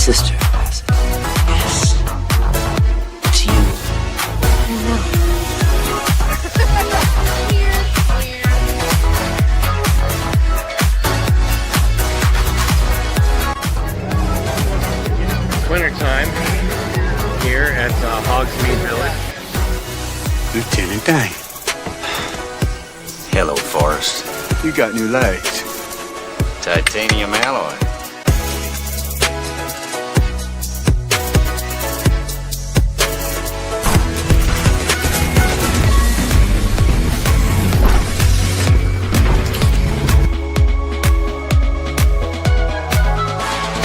sister, Bassett. Yes. It's you. I don't know. Wintertime here at Hogsmeade Village. Lieutenant Dane, Hello, Forrest. you got new legs. Titanium alloy.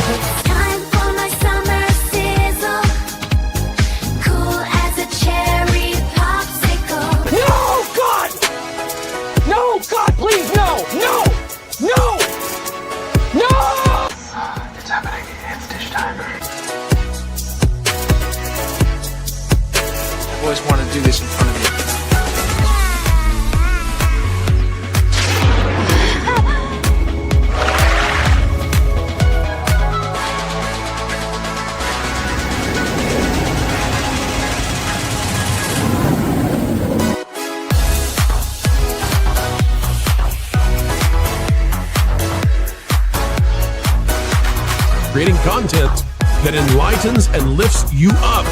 It's time for my summer sizzle, cool as a cherry popsicle. No, God! No, God, please, no! No! No! No! It's happening. It's dish time. I've always wanted to do this in front of you. Creating content that enlightens and lifts you up.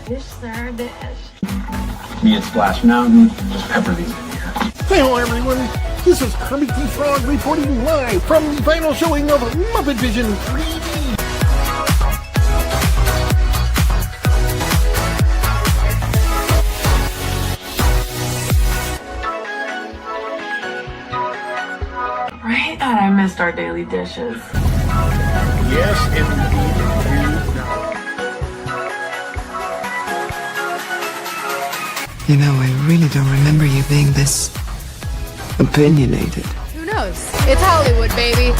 Dish, sir, dish. Me at Splash Mountain, just pepper these in here. Hello everyone, this is Kermit the Frog reporting live from the final showing of Muppet Vision 3D. Right? God, I missed our daily dishes. Yes, indeed. You know, I really don't remember you being this opinionated. Who knows? It's Hollywood, baby.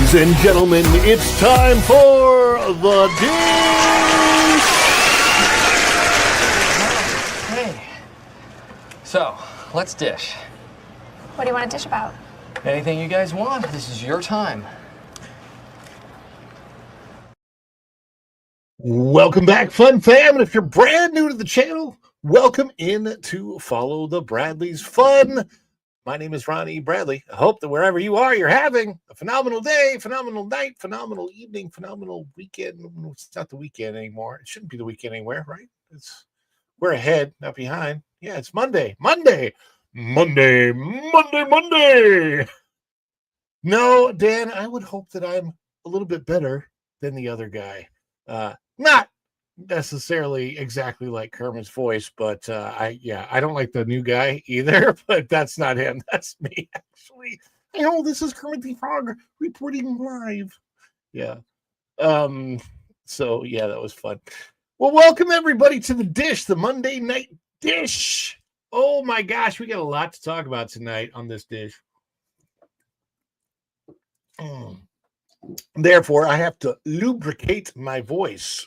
Ladies and gentlemen, it's time for the dish. Hey. So, let's dish. What do you want to dish about? Anything you guys want, this is your time. Welcome back, fun fam. And if you're brand new to the channel, welcome in to Follow the Bradleys Fun. My name is Ronnie Bradley. I hope that wherever you are, you're having a phenomenal day, phenomenal night, phenomenal evening, phenomenal weekend. It's not the weekend anymore. It shouldn't be the weekend anywhere, right? We're ahead, not behind. Yeah, it's Monday. Monday. No, Dan, I would hope that I'm a little bit better than the other guy. Not necessarily exactly like Kermit's voice, but I don't like the new guy either, but that's not him. That's me, actually. I know this is Kermit the Frog reporting live. Yeah. So yeah, that was fun. Well, welcome everybody to the dish, the Monday night dish. Oh my gosh, we got a lot to talk about tonight on this dish. Therefore, I have to lubricate my voice.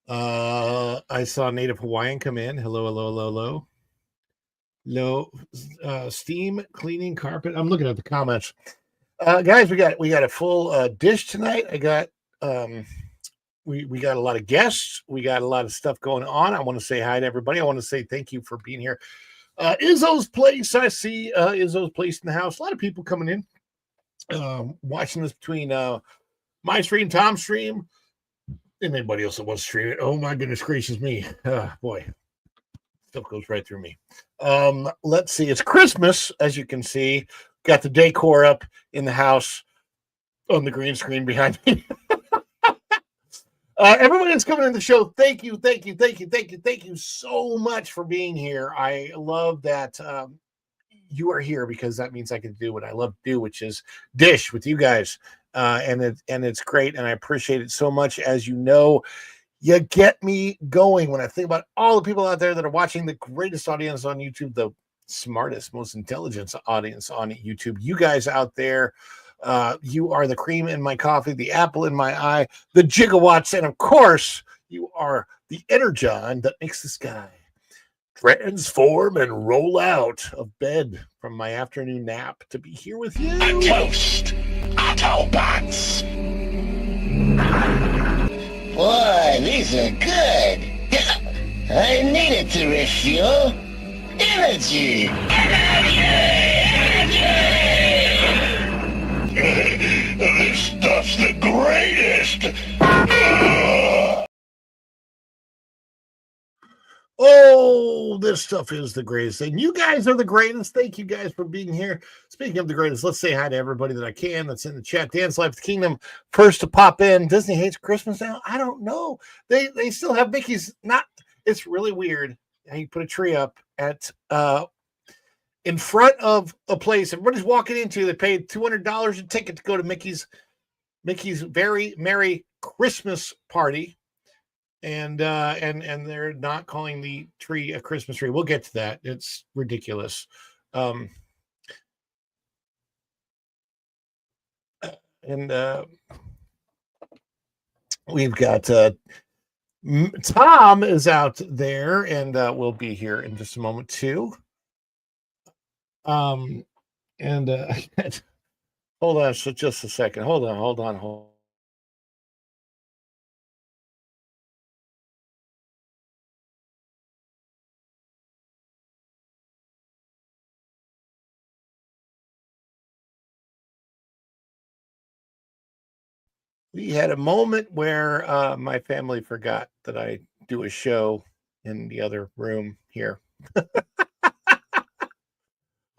I saw Native Hawaiian come in. Hello. Steam cleaning carpet. I'm looking at the comments. Guys, we got a full dish tonight. I got we got a lot of guests. We got a lot of stuff going on. I want to say hi to everybody. I want to say thank you for being here. Izzo's Place. I see Izzo's Place in the house. A lot of people coming in, watching this between my stream, Tom's stream, and anybody else that wants to stream it. Oh my goodness gracious me. Boy, stuff goes right through me. Let's see. It's Christmas, as you can see. Got the decor up in the house on the green screen behind me. Everybody that's coming in the show, thank you so much for being here. I love that you are here because that means I can do what I love to do, which is dish with you guys. And it's great, and I appreciate it so much. As you know, You get me going when I think about all the people out there that are watching, the greatest audience on YouTube, the smartest, most intelligent audience on YouTube. You guys out there, you are the cream in my coffee, the apple in my eye, the gigawatts, and of course, you are the energon that makes the sky transform and roll out of bed from my afternoon nap to be here with you. A toast, Autobots. Boy, these are good. I needed to refuel. Energy. This stuff's the greatest. Oh, this stuff is the greatest thing. You guys are the greatest. Thank you guys for being here. Speaking of the greatest, let's say hi to everybody that I can that's in the chat. Dance Life the Kingdom, first to pop in. Disney hates Christmas now. I don't know. They still have Mickey's. Not. It's really weird. You put a tree up at in front of a place everybody's walking into. They paid $200 a ticket to go to Mickey's very merry Christmas party. And they're not calling the tree a Christmas tree. We'll get to that. It's ridiculous. We've got Tom is out there, and we'll be here in just a moment too. Hold on, so just a second. Hold on. We had a moment where my family forgot that I do a show in the other room here.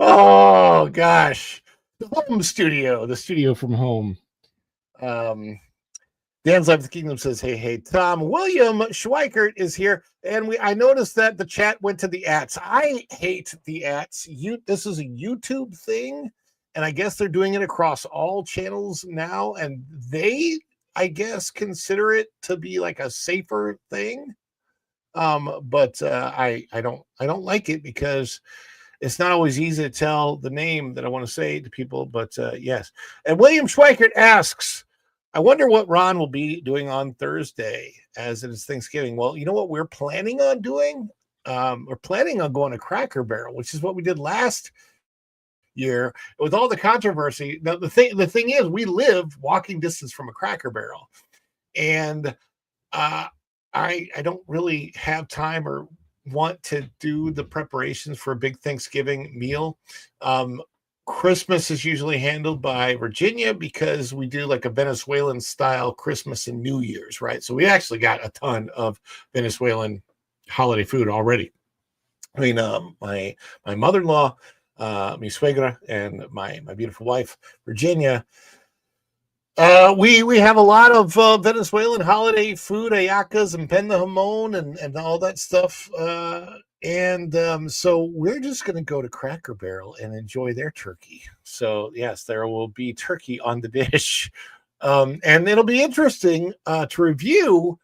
Oh, gosh. The home studio, the studio from home. Dan's Life of the Kingdom says, hey, Tom. William Schweikert is here. And I noticed that the chat went to the ats. I hate the ats. This is a YouTube thing. And I guess they're doing it across all channels now. And they, I guess, consider it to be like a safer thing. But I don't like it because it's not always easy to tell the name that I want to say to people. But yes. And William Schweikert asks, I wonder what Ron will be doing on Thursday as it is Thanksgiving. Well, you know what we're planning on doing? We're planning on going to Cracker Barrel, which is what we did last year with all the controversy. Now, the thing is, we live walking distance from a Cracker Barrel, and I don't really have time or want to do the preparations for a big Thanksgiving meal. Christmas is usually handled by Virginia because we do like a Venezuelan style Christmas and New Year's, right? So we actually got a ton of Venezuelan holiday food already. I mean, my mother-in-law, mi suegra, and my beautiful wife, Virginia, we have a lot of Venezuelan holiday food, ayacas and pan de jamon and all that stuff. So we're just going to go to Cracker Barrel and enjoy their turkey. So yes, there will be turkey on the dish. And it'll be interesting to review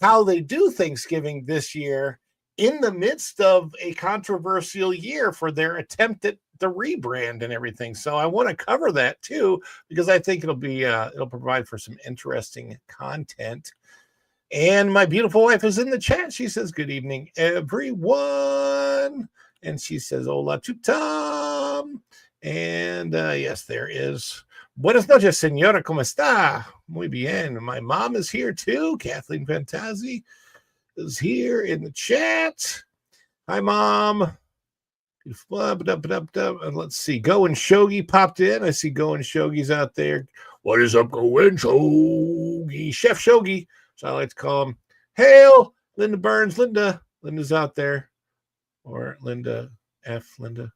how they do Thanksgiving this year in the midst of a controversial year for their attempt at the rebrand and everything. So I want to cover that too, because I think it'll provide for some interesting content. And my beautiful wife is in the chat. She says, good evening, everyone. And she says, hola to Tom. And yes, there is. Buenas noches, señora. ¿Cómo está? Muy bien. My mom is here too. Kathleen Fantazzi is here in the chat. Hi, Mom. And let's see. Go and Shogi popped in. I see Go and Shogi's out there. What is up, Go and Shogi? Chef Shogi, so I like to call him. Hail, Linda Burns. Linda's out there. Or Linda F. Linda.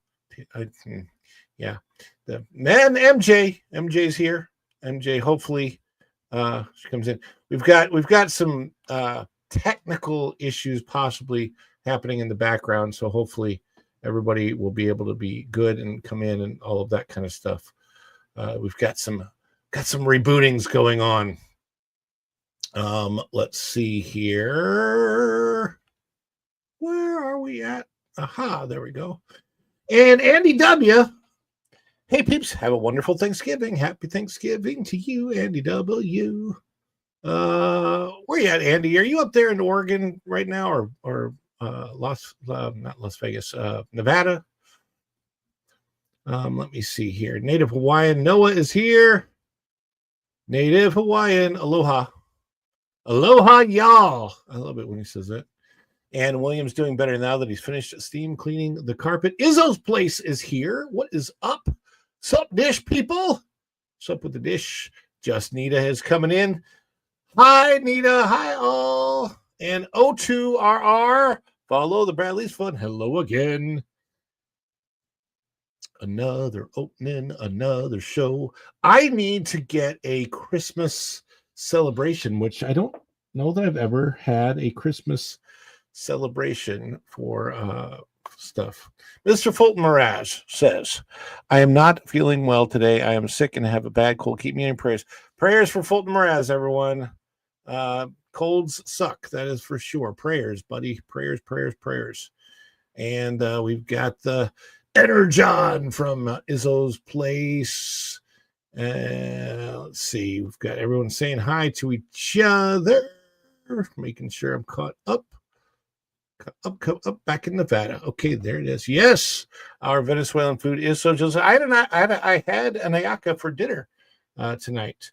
Yeah. The man MJ's here. MJ, hopefully she comes in. We've got some technical issues possibly happening in the background, so hopefully everybody will be able to be good and come in and all of that kind of stuff. We've got some rebootings going on. Let's see here. Where are we at? Aha, there we go. And Andy W. Hey, peeps, have a wonderful Thanksgiving. Happy Thanksgiving to you, Andy W. Where you at, Andy? Are you up there in Oregon right now, or not Las Vegas, Nevada? Let me see here. Native Hawaiian Noah is here. Native Hawaiian, aloha. Aloha, y'all. I love it when he says that. And William's doing better now that he's finished steam cleaning the carpet. Izzo's place is here. What is up? Sup, dish people? What's up with the dish? Just Nita is coming in. Hi, Nita. Hi, all. And O2RR. Follow the Bradley's Fun. Hello again. Another opening, another show. I need to get a Christmas celebration, which I don't know that I've ever had a Christmas celebration for stuff. Mr. Fulton Mirage says, I am not feeling well today. I am sick and have a bad cold. Keep me in prayers. Prayers for Fulton Mirage, everyone. Colds suck, that is for sure. Prayers, buddy. Prayers, prayers, prayers. And we've got the Energon from Izzo's place. Let's see. We've got everyone saying hi to each other. Making sure I'm caught up. Up back in Nevada. Okay, there it is. Yes, our Venezuelan food is so just. I had an ayaka for dinner tonight.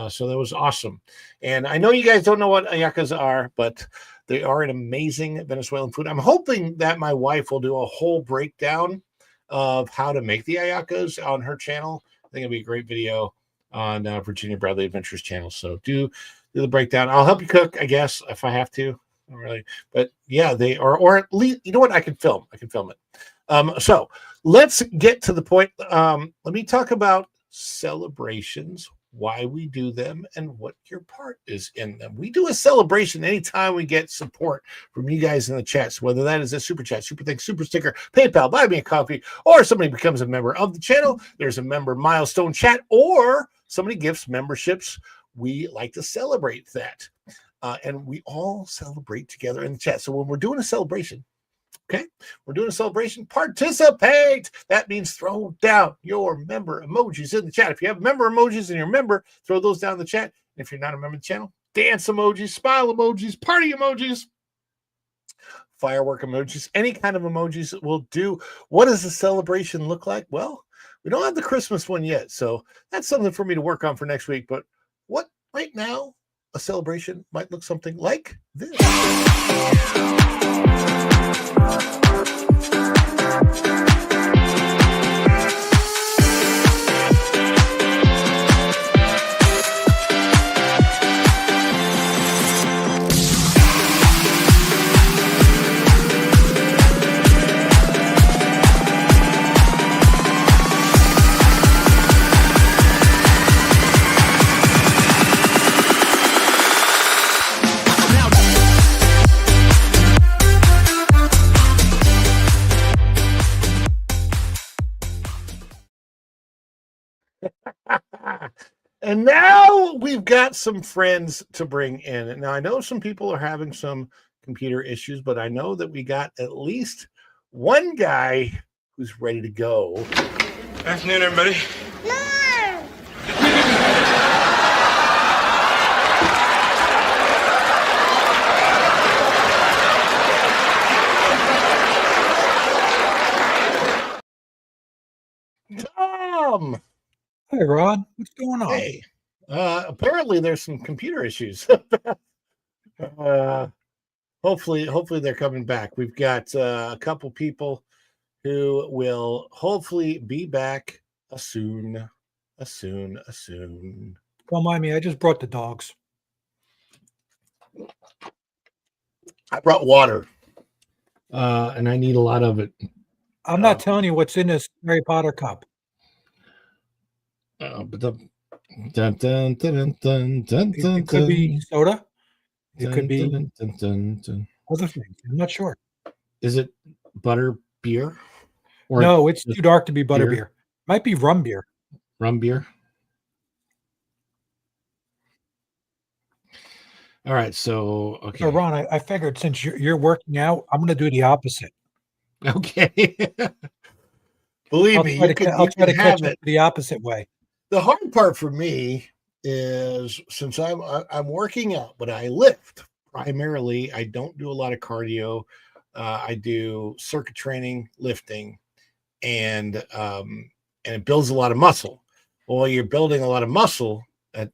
So that was awesome. And I know you guys don't know what ayakas are, but they are an amazing Venezuelan food. I'm hoping that my wife will do a whole breakdown of how to make the ayakas on her channel. I think it'll be a great video on Virginia Bradley Adventures channel. So do the breakdown. I'll help you cook, I guess, if I have to. Not really, but yeah, they are, or at least, you know what? I can film it. So let's get to the point. Let me talk about celebrations, why we do them, and what your part is in them. We do a celebration anytime we get support from you guys in the chats, whether that is a super chat, super thanks, super sticker, PayPal, buy me a coffee, or somebody becomes a member of the channel. There's a member milestone chat, or somebody gifts memberships. We like to celebrate that. And we all celebrate together in the chat. So when we're doing a celebration, okay, participate. That means throw down your member emojis in the chat. If you have member emojis and you're a member, throw those down in the chat. And if you're not a member of the channel, dance emojis, smile emojis, party emojis, firework emojis, any kind of emojis will do. What does a celebration look like? Well, we don't have the Christmas one yet. So that's something for me to work on for next week. But what right now? A celebration might look something like this. And now we've got some friends to bring in. Now, I know some people are having some computer issues, but I know that we got at least one guy who's ready to go. Afternoon, everybody. Tom! Hey, Rod. What's going on? Hey. Apparently there's some computer issues. Hopefully they're coming back. We've got a couple people who will hopefully be back soon. Don't mind me. I just brought the dogs. I brought water. And I need a lot of it. I'm not telling you what's in this Harry Potter cup. But the dun, dun, dun, dun, dun, dun, It could be soda. It dun, could be dun, dun, dun, dun. other things. I'm not sure. Is it butter beer? Or No, it's too dark to be butter beer? beer. Might be rum beer. Rum beer? All right. So okay. So Ron, I figured since you're working out, I'm going to do the opposite. Okay. Believe I'll me, try you to, can, I'll you try can to catch have it it. the opposite way. The hard part for me is since I'm working out, but I lift primarily. I don't do a lot of cardio. I do circuit training, lifting, and it builds a lot of muscle. Well, you're building a lot of muscle at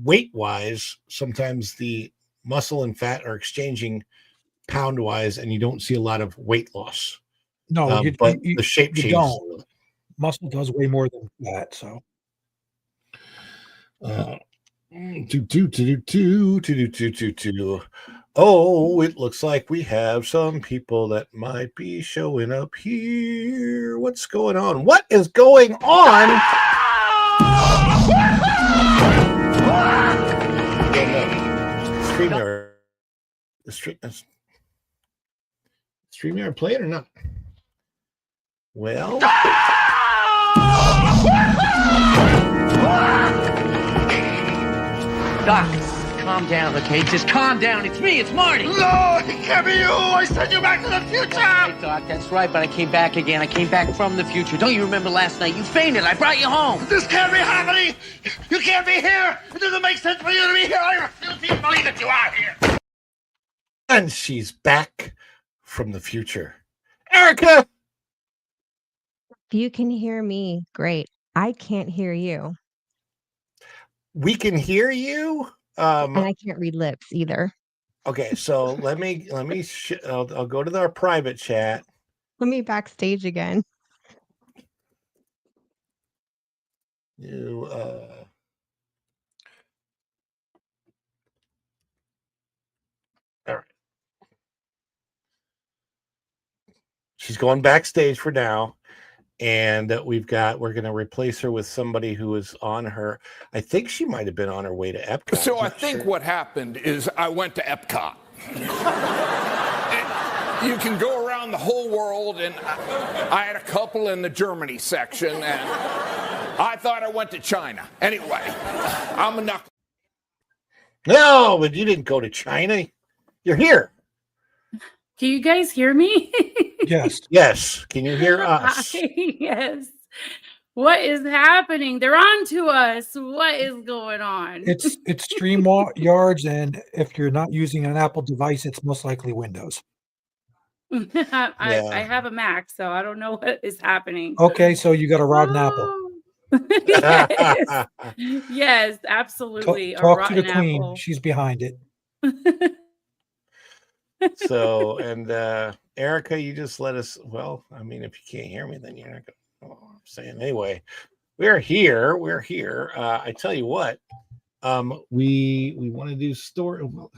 weight wise. Sometimes the muscle and fat are exchanging pound wise, and you don't see a lot of weight loss. No, But the shape you changes. don't. Muscle does way more than that. So Oh, it looks like we have some people that might be showing up here. What's going on? What is going on? StreamYard. StreamYard play it or not? Well, Doc, calm down, okay? Just calm down. It's me. It's Marty. No, it can't be you. I sent you back to the future. Hey, Doc, that's right, but I came back again. I came back from the future. Don't you remember last night? You fainted. I brought you home. This can't be happening. You can't be here. It doesn't make sense for you to be here. I refuse to even believe that you are here. and she's back from the future. Erica! If you can hear me, great. I can't hear you. We can hear you. And I can't read lips either. Okay, so let me I'll go to our private chat. Let me backstage again. You all right. She's going backstage for now. And we're going to replace her with somebody who is on her. I think she might have been on her way to Epcot. So I think what happened is I went to Epcot. You can go around the whole world, and I had a couple in the Germany section, and I thought I went to China. Anyway, I'm a knuckle. No, but you didn't go to China. You're here. Can you guys hear me? Yes. Yes. Can you hear us? Yes. What is happening? They're on to us. What is going on? It's StreamYards, and if you're not using an Apple device, it's most likely Windows. I have a Mac, so I don't know what is happening. Okay, so you got a rotten apple. Yes, yes, absolutely. Talk to the queen. Apple. She's behind it. So, and Erica, you just let us. Well, I mean, if you can't hear me, then you're not going to know what I'm saying. Anyway, we're here. We're here. I tell you what, we want to do story. Well,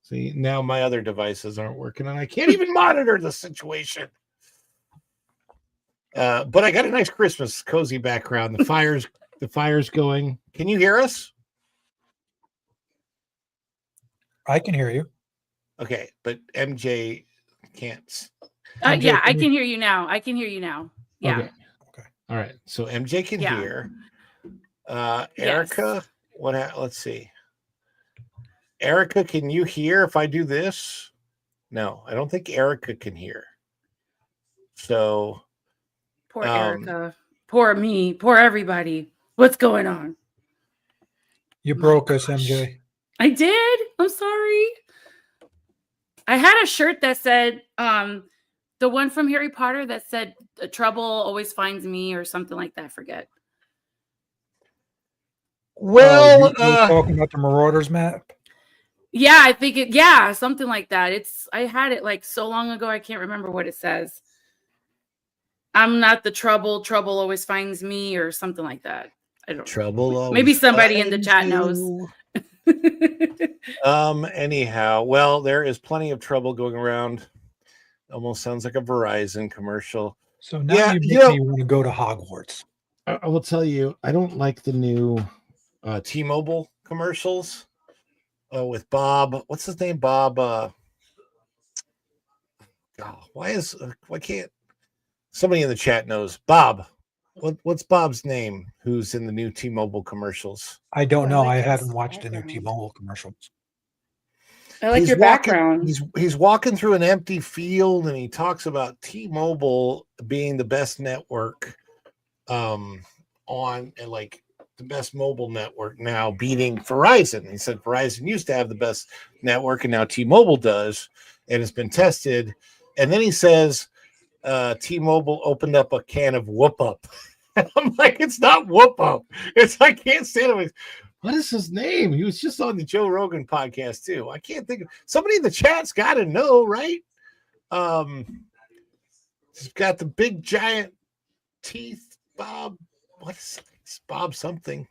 see, now my other devices aren't working, and I can't even monitor the situation. But I got a nice Christmas cozy background. The fire's going. Can you hear us? I can hear you. Okay, but MJ can't. Yeah, I can hear you now. I can hear you now. Yeah. Okay. All right. So MJ can hear. Erica, yes. Let's see. Erica, can you hear if I do this? No, I don't think Erica can hear. So poor Erica. Poor me. Poor everybody. What's going on? You broke us, MJ. I did. I'm sorry. I had a shirt that said, the one from Harry Potter that said, trouble always finds me, or something like that. I forget. Well, you're talking about the Marauders map? Yeah, I think something like that. I had it like so long ago, I can't remember what it says. I'm not the trouble always finds me, or something like that. I don't know. Maybe somebody in the chat knows. Anyhow, well, there is plenty of trouble going around. Almost sounds like a Verizon commercial. So now you make me want to go to Hogwarts. I will tell you, I don't like the new T-Mobile commercials with Bob. What's his name? Bob. Why can't somebody in the chat knows Bob? What's Bob's name? Who's in the new T-Mobile commercials? I don't know. I haven't watched the new T-Mobile commercials. I like He's your walking- background. He's walking through an empty field, and he talks about T-Mobile being the best network on and like the best mobile network now, beating Verizon. He said Verizon used to have the best network, and now T-Mobile does, and it's been tested. And then he says T-Mobile opened up a can of Whoop Up. I'm like, it's not Whoop Up. It's I can't stand him. What is his name? He was just on the Joe Rogan podcast too. I can't think of somebody in the chat's got to know, right? He's got the big giant teeth, Bob. What is it? It's Bob something?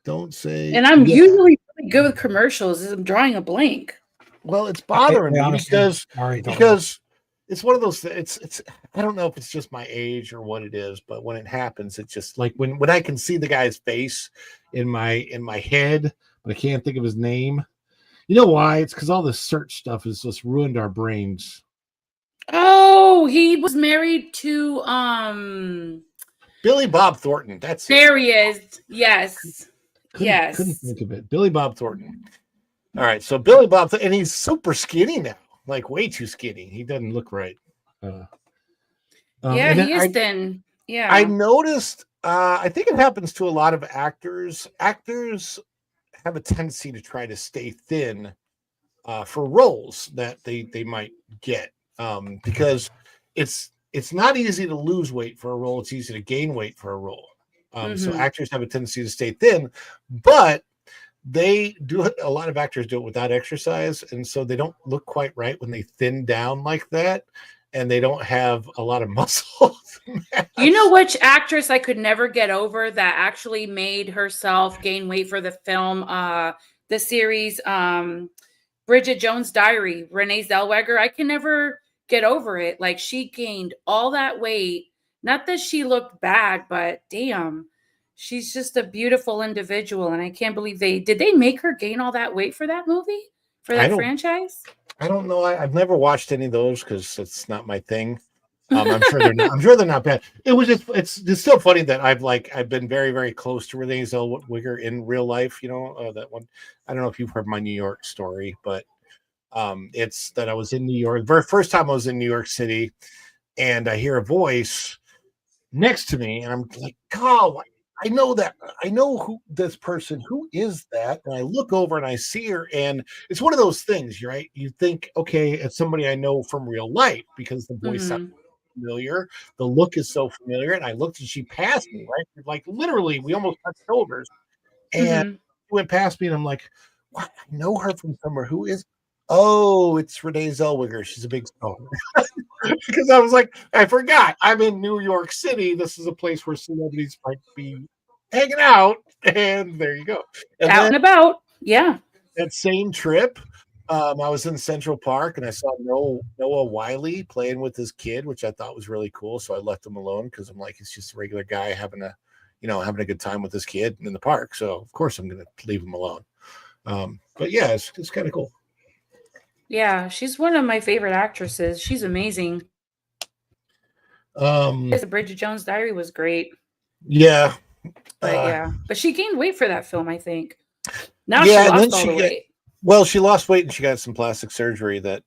Don't say. And I'm usually really good with commercials. I'm drawing a blank. Well, it's bothering me honestly, because sorry, don't know. because it's one of those. It's. I don't know if it's just my age or what it is, but when it happens, it's just like when I can see the guy's face in my head, but I can't think of his name. You know why? It's because all this search stuff has just ruined our brains. Oh, he was married to Billy Bob Thornton. That's it. there he is. Yes. Yes. Couldn't think of it. Billy Bob Thornton. All right, so Billy Bob, and he's super skinny now, like way too skinny. He doesn't look right. Yeah, and he is thin. Yeah. I noticed. I think it happens to a lot of actors. Actors have a tendency to try to stay thin for roles that they might get because it's not easy to lose weight for a role. It's easy to gain weight for a role. So actors have a tendency to stay thin, but they do it. A lot of actors do it without exercise, and so they don't look quite right when they thin down like that, and they don't have a lot of muscle. You know which actress I could never get over that actually made herself gain weight for the film, the series, Bridget Jones' Diary, Renee Zellweger. I can never get over it. Like, she gained all that weight. Not that she looked bad, but damn, she's just a beautiful individual. And I can't believe did they make her gain all that weight for that movie, for that franchise? I don't know. I've never watched any of those because it's not my thing. I'm sure they're not. I'm sure they're not bad. It was just. It's still funny that I've been very, very close to Renee Zellweger in real life. You know that one. I don't know if you've heard my New York story, but it's that I was in New York. Very first time I was in New York City, and I hear a voice next to me, and I'm like, "Oh, I know that. I know who this person. Who is that?" And I look over and I see her, and it's one of those things, right? You think, okay, it's somebody I know from real life because the voice sounds familiar, the look is so familiar, and I looked and she passed me, right? Like literally, we almost touched shoulders, and she went past me, and I'm like, "What? I know her from somewhere. Who is?" Oh, it's Renee Zellweger. She's a big star. Because I was like, I forgot. I'm in New York City. This is a place where celebrities might be hanging out, and there you go. And out and about. Yeah. That same trip, I was in Central Park, and I saw Noah Wiley playing with his kid, which I thought was really cool. So I left him alone because I'm like, he's just a regular guy having a good time with his kid in the park. So of course I'm going to leave him alone. But yeah, it's kind of cool. Yeah, she's one of my favorite actresses. She's amazing. The Bridget Jones' Diary was great. Yeah. But she gained weight for that film, I think. Now she lost all the weight. Well, she lost weight and she got some plastic surgery that,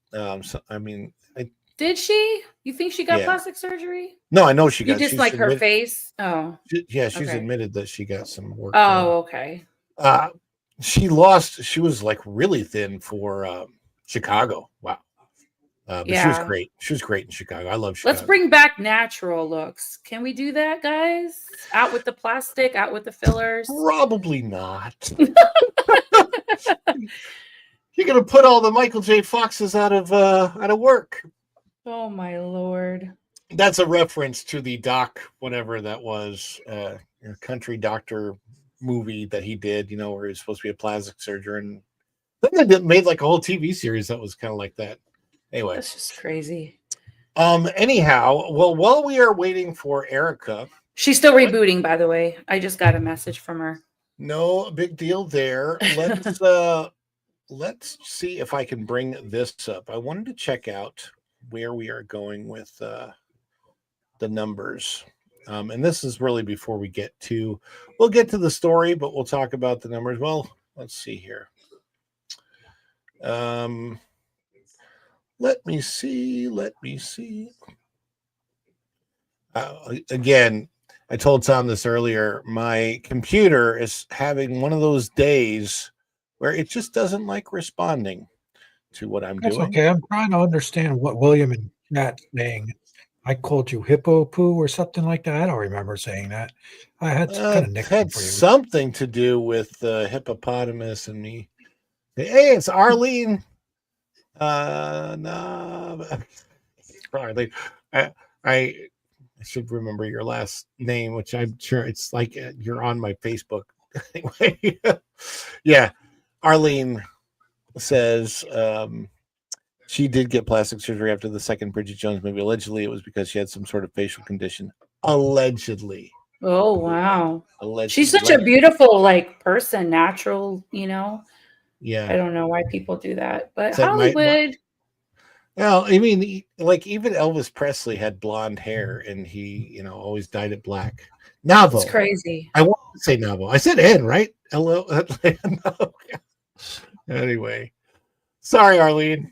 Did she? You think she got plastic surgery? No, I know she got. You just like her face? Oh. She's okay. admitted that she got some work. Oh, okay. She was like really thin for Chicago. Wow. But she was great. She was great in Chicago. I love Chicago. Let's bring back natural looks. Can we do that, guys? Out with the plastic, out with the fillers. Probably not. You're gonna put all the Michael J. Foxes out of work. Oh my Lord. That's a reference to the doc, whatever that was, country doctor movie that he did, where he was supposed to be a plastic surgeon. Then they made like a whole TV series that was kind of like that. Anyway, that's just crazy. Anyhow, well, while we are waiting for Erica, she's still rebooting, by the way. I just got a message from her. No big deal there. Let's see if I can bring this up. I wanted to check out where we are going with the numbers. And this is really before we'll get to the story, but we'll talk about the numbers. Well, let's see here. Let me see. Again, I told Tom this earlier. My computer is having one of those days where it just doesn't like responding to what I'm That's doing. okay. I'm trying to understand what William and Matt saying. I called you hippo poo or something like that. I don't remember saying that. I had some kind of It nickname had for you. something to do with the hippopotamus and me. Hey, it's Arlene. No, Arlene. I should remember your last name, which I'm sure it's like you're on my Facebook. Anyway, yeah, Arlene says she did get plastic surgery after the second Bridget Jones movie. Allegedly, it was because she had some sort of facial condition. Allegedly. Oh wow. Allegedly. She's such a beautiful like person, natural, you know. Yeah. I don't know why people do that, but It's like Hollywood. Well, I mean, like even Elvis Presley had blonde hair, and he, always dyed it black. Navo. It's crazy. I want to say Navo. I said N, right? Hello. No. Anyway, sorry, Arlene.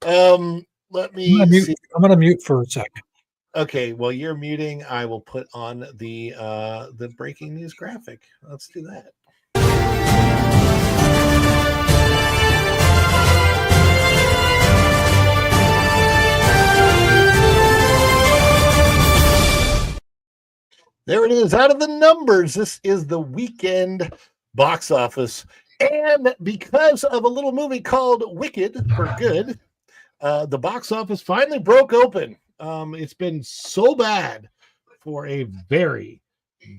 Let me. I'm gonna mute for a second. Okay. Well, you're muting. I will put on the breaking news graphic. Let's do that. There it is, out of the numbers. This is the weekend box office. And because of a little movie called Wicked for Good, the box office finally broke open. It's been so bad for a very,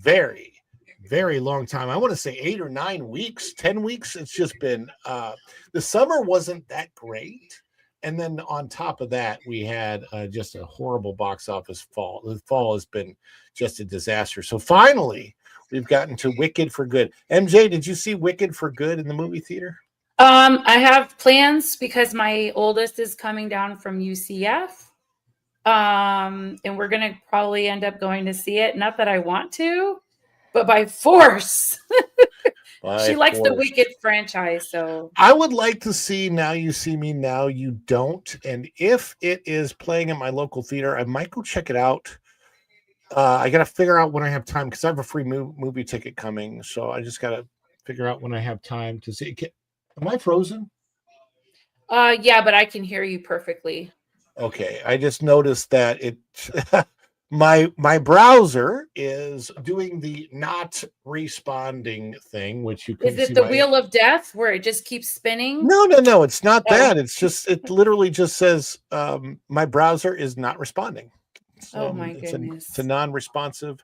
very, very long time. I want to say 8 or 9 weeks, 10 weeks. It's just been, the summer wasn't that great. And then on top of that, we had just a horrible box office fall. The fall has been just a disaster. So finally, we've gotten to Wicked for Good. MJ, did you see Wicked for Good in the movie theater? I have plans because my oldest is coming down from UCF. And we're gonna probably end up going to see it. Not that I want to, but by force. She likes the Wicked franchise, so I would like to see Now You See Me, Now You Don't. And if it is playing at my local theater, I might go check it out. I got to figure out when I have time because I have a free movie ticket coming. So I just got to figure out when I have time to see. Am I frozen? yeah, but I can hear you perfectly. Okay, I just noticed that it my browser is doing the not responding thing, which you can Is it see the wheel of death where it just keeps spinning? No, it's not that. It's just it literally just says my browser is not responding. Oh my goodness. It's a non-responsive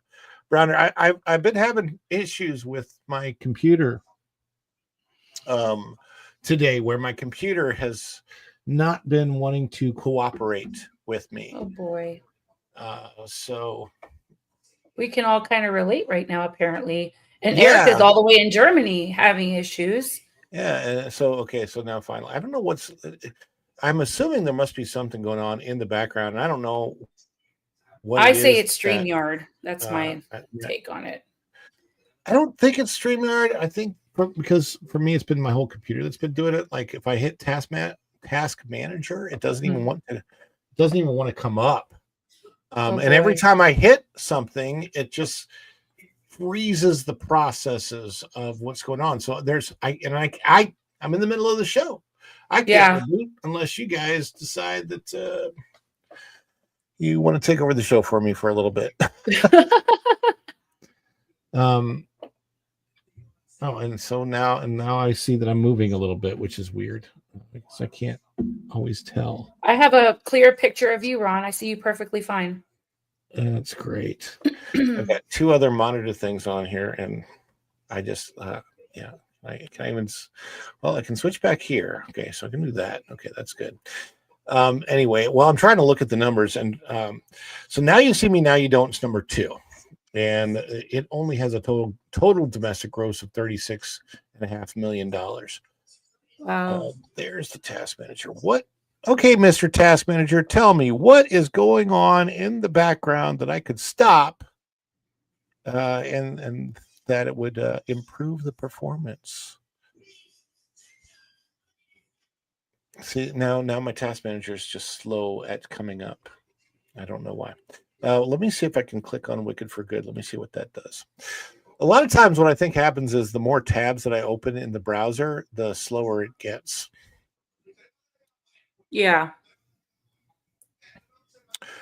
browser. I've been having issues with my computer today where my computer has not been wanting to cooperate with me. Oh boy. So we can all kind of relate right now, apparently. And Eric is all the way in Germany having issues. Yeah. So now finally, I don't know I'm assuming there must be something going on in the background. And I don't know what I say it's StreamYard. That's my take on it. I don't think it's StreamYard. I think because for me, it's been my whole computer that's been doing it. Like if I hit Task Manager, it doesn't even want to come up. And every time I hit something, it just freezes the processes of what's going on. So I'm in the middle of the show. I can't reboot unless you guys decide that you want to take over the show for me for a little bit. And now I see that I'm moving a little bit, which is weird because I can't always tell. I have a clear picture of you, Ron. I see you perfectly fine. That's great. I've got 2 other monitor things on here, and I just I can switch back here. Okay, so I can do that. Okay, that's good. Anyway, well, I'm trying to look at the numbers, and so Now You See Me, Now You Don't is number 2. And it only has a total domestic gross of $36.5 million. Wow. There's the Task Manager. What? Okay, Mr. Task Manager, tell me what is going on in the background that I could stop and that it would improve the performance. See, now my task manager is just slow at coming up. I don't know why. Let me see if I can click on Wicked for Good. Let me see what that does. A lot of times what I think happens is the more tabs that I open in the browser, the slower it gets. Yeah.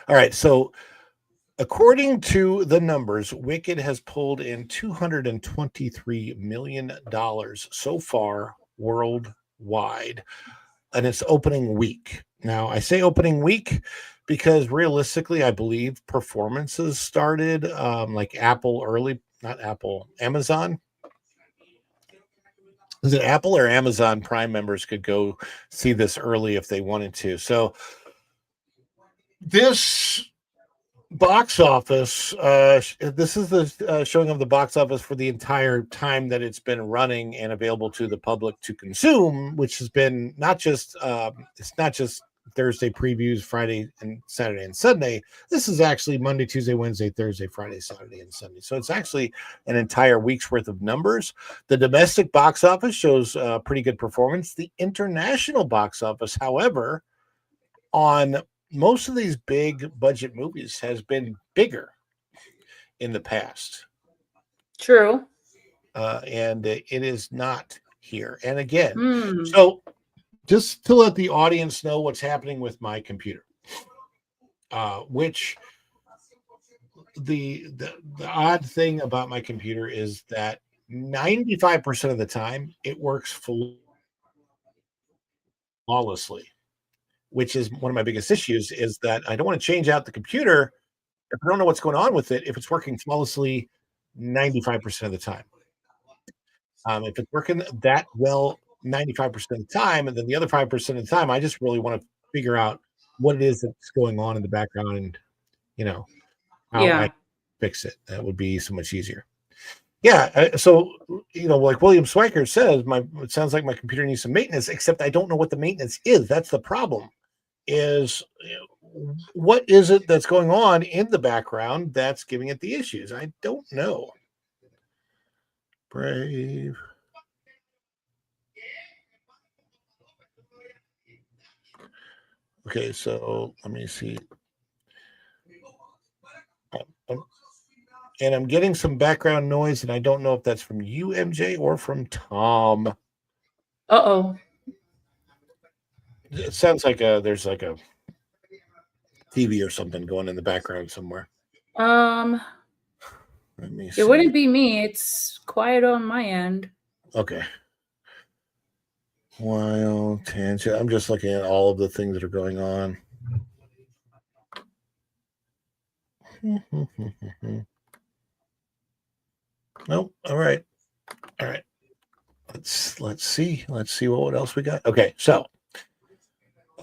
All right, so according to the numbers, Wicked has pulled in $223 million so far worldwide in its opening week. Now, I say opening week because realistically, I believe performances started like Amazon. Is it Apple or Amazon Prime members could go see this early if they wanted to? So this box office, this is the showing of the box office for the entire time that it's been running and available to the public to consume, which has been it's not just Thursday previews, Friday and Saturday and Sunday. This is actually Monday, Tuesday, Wednesday, Thursday, Friday, Saturday, and Sunday. So it's actually an entire week's worth of numbers. The domestic box office shows pretty good performance. The international box office, however, on most of these big budget movies has been bigger in the past. True. And it is not here. And again, so just to let the audience know what's happening with my computer, which the odd thing about my computer is that 95% of the time it works flawlessly, which is one of my biggest issues, is that I don't want to change out the computer if I don't know what's going on with it, if it's working flawlessly 95% of the time. If it's working that well 95% of the time, and then the other 5% of the time, I just really want to figure out what it is that's going on in the background and, how I fix it. That would be so much easier. Yeah. So, like William Swiker says, it sounds like my computer needs some maintenance, except I don't know what the maintenance is. That's the problem. Is what is it that's going on in the background that's giving it the issues? I don't know. Brave. Okay, so let me see. And I'm getting some background noise, and I don't know if that's from you, MJ, or from Tom. Uh-oh. It sounds like there's like a TV or something going in the background somewhere. Let me see. It wouldn't be me. It's quiet on my end. Okay. Wild tangent. I'm just looking at all of the things that are going on. Nope. All right. Let's see what else we got. Okay, so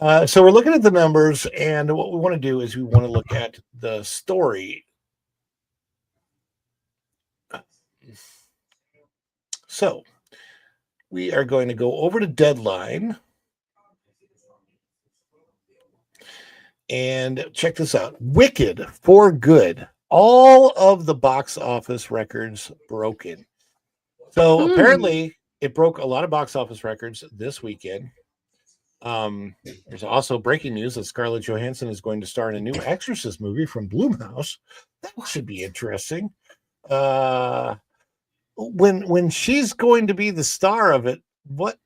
we're looking at the numbers, and what we want to do is we want to look at the story. So we are going to go over to Deadline and check this out. Wicked for Good. All of the box office records broken. So apparently it broke a lot of box office records this weekend. There's also breaking news that Scarlett Johansson is going to star in a new Exorcist movie from Blumhouse. That should be interesting. When she's going to be the star of it, what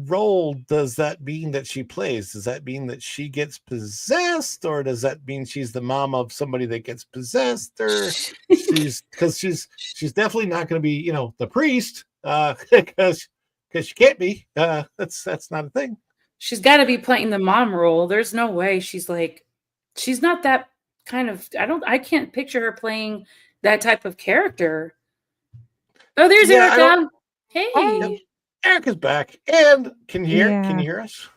role does that mean that she plays? Does that mean that she gets possessed, or does that mean she's the mom of somebody that gets possessed, or she's definitely not going to be, the priest, because she can't be. That's not a thing. She's got to be playing the mom role. There's no way she's not that kind of. I can't picture her playing that type of character. Oh, there's Erica. Hey. Erica's back. And can you hear us?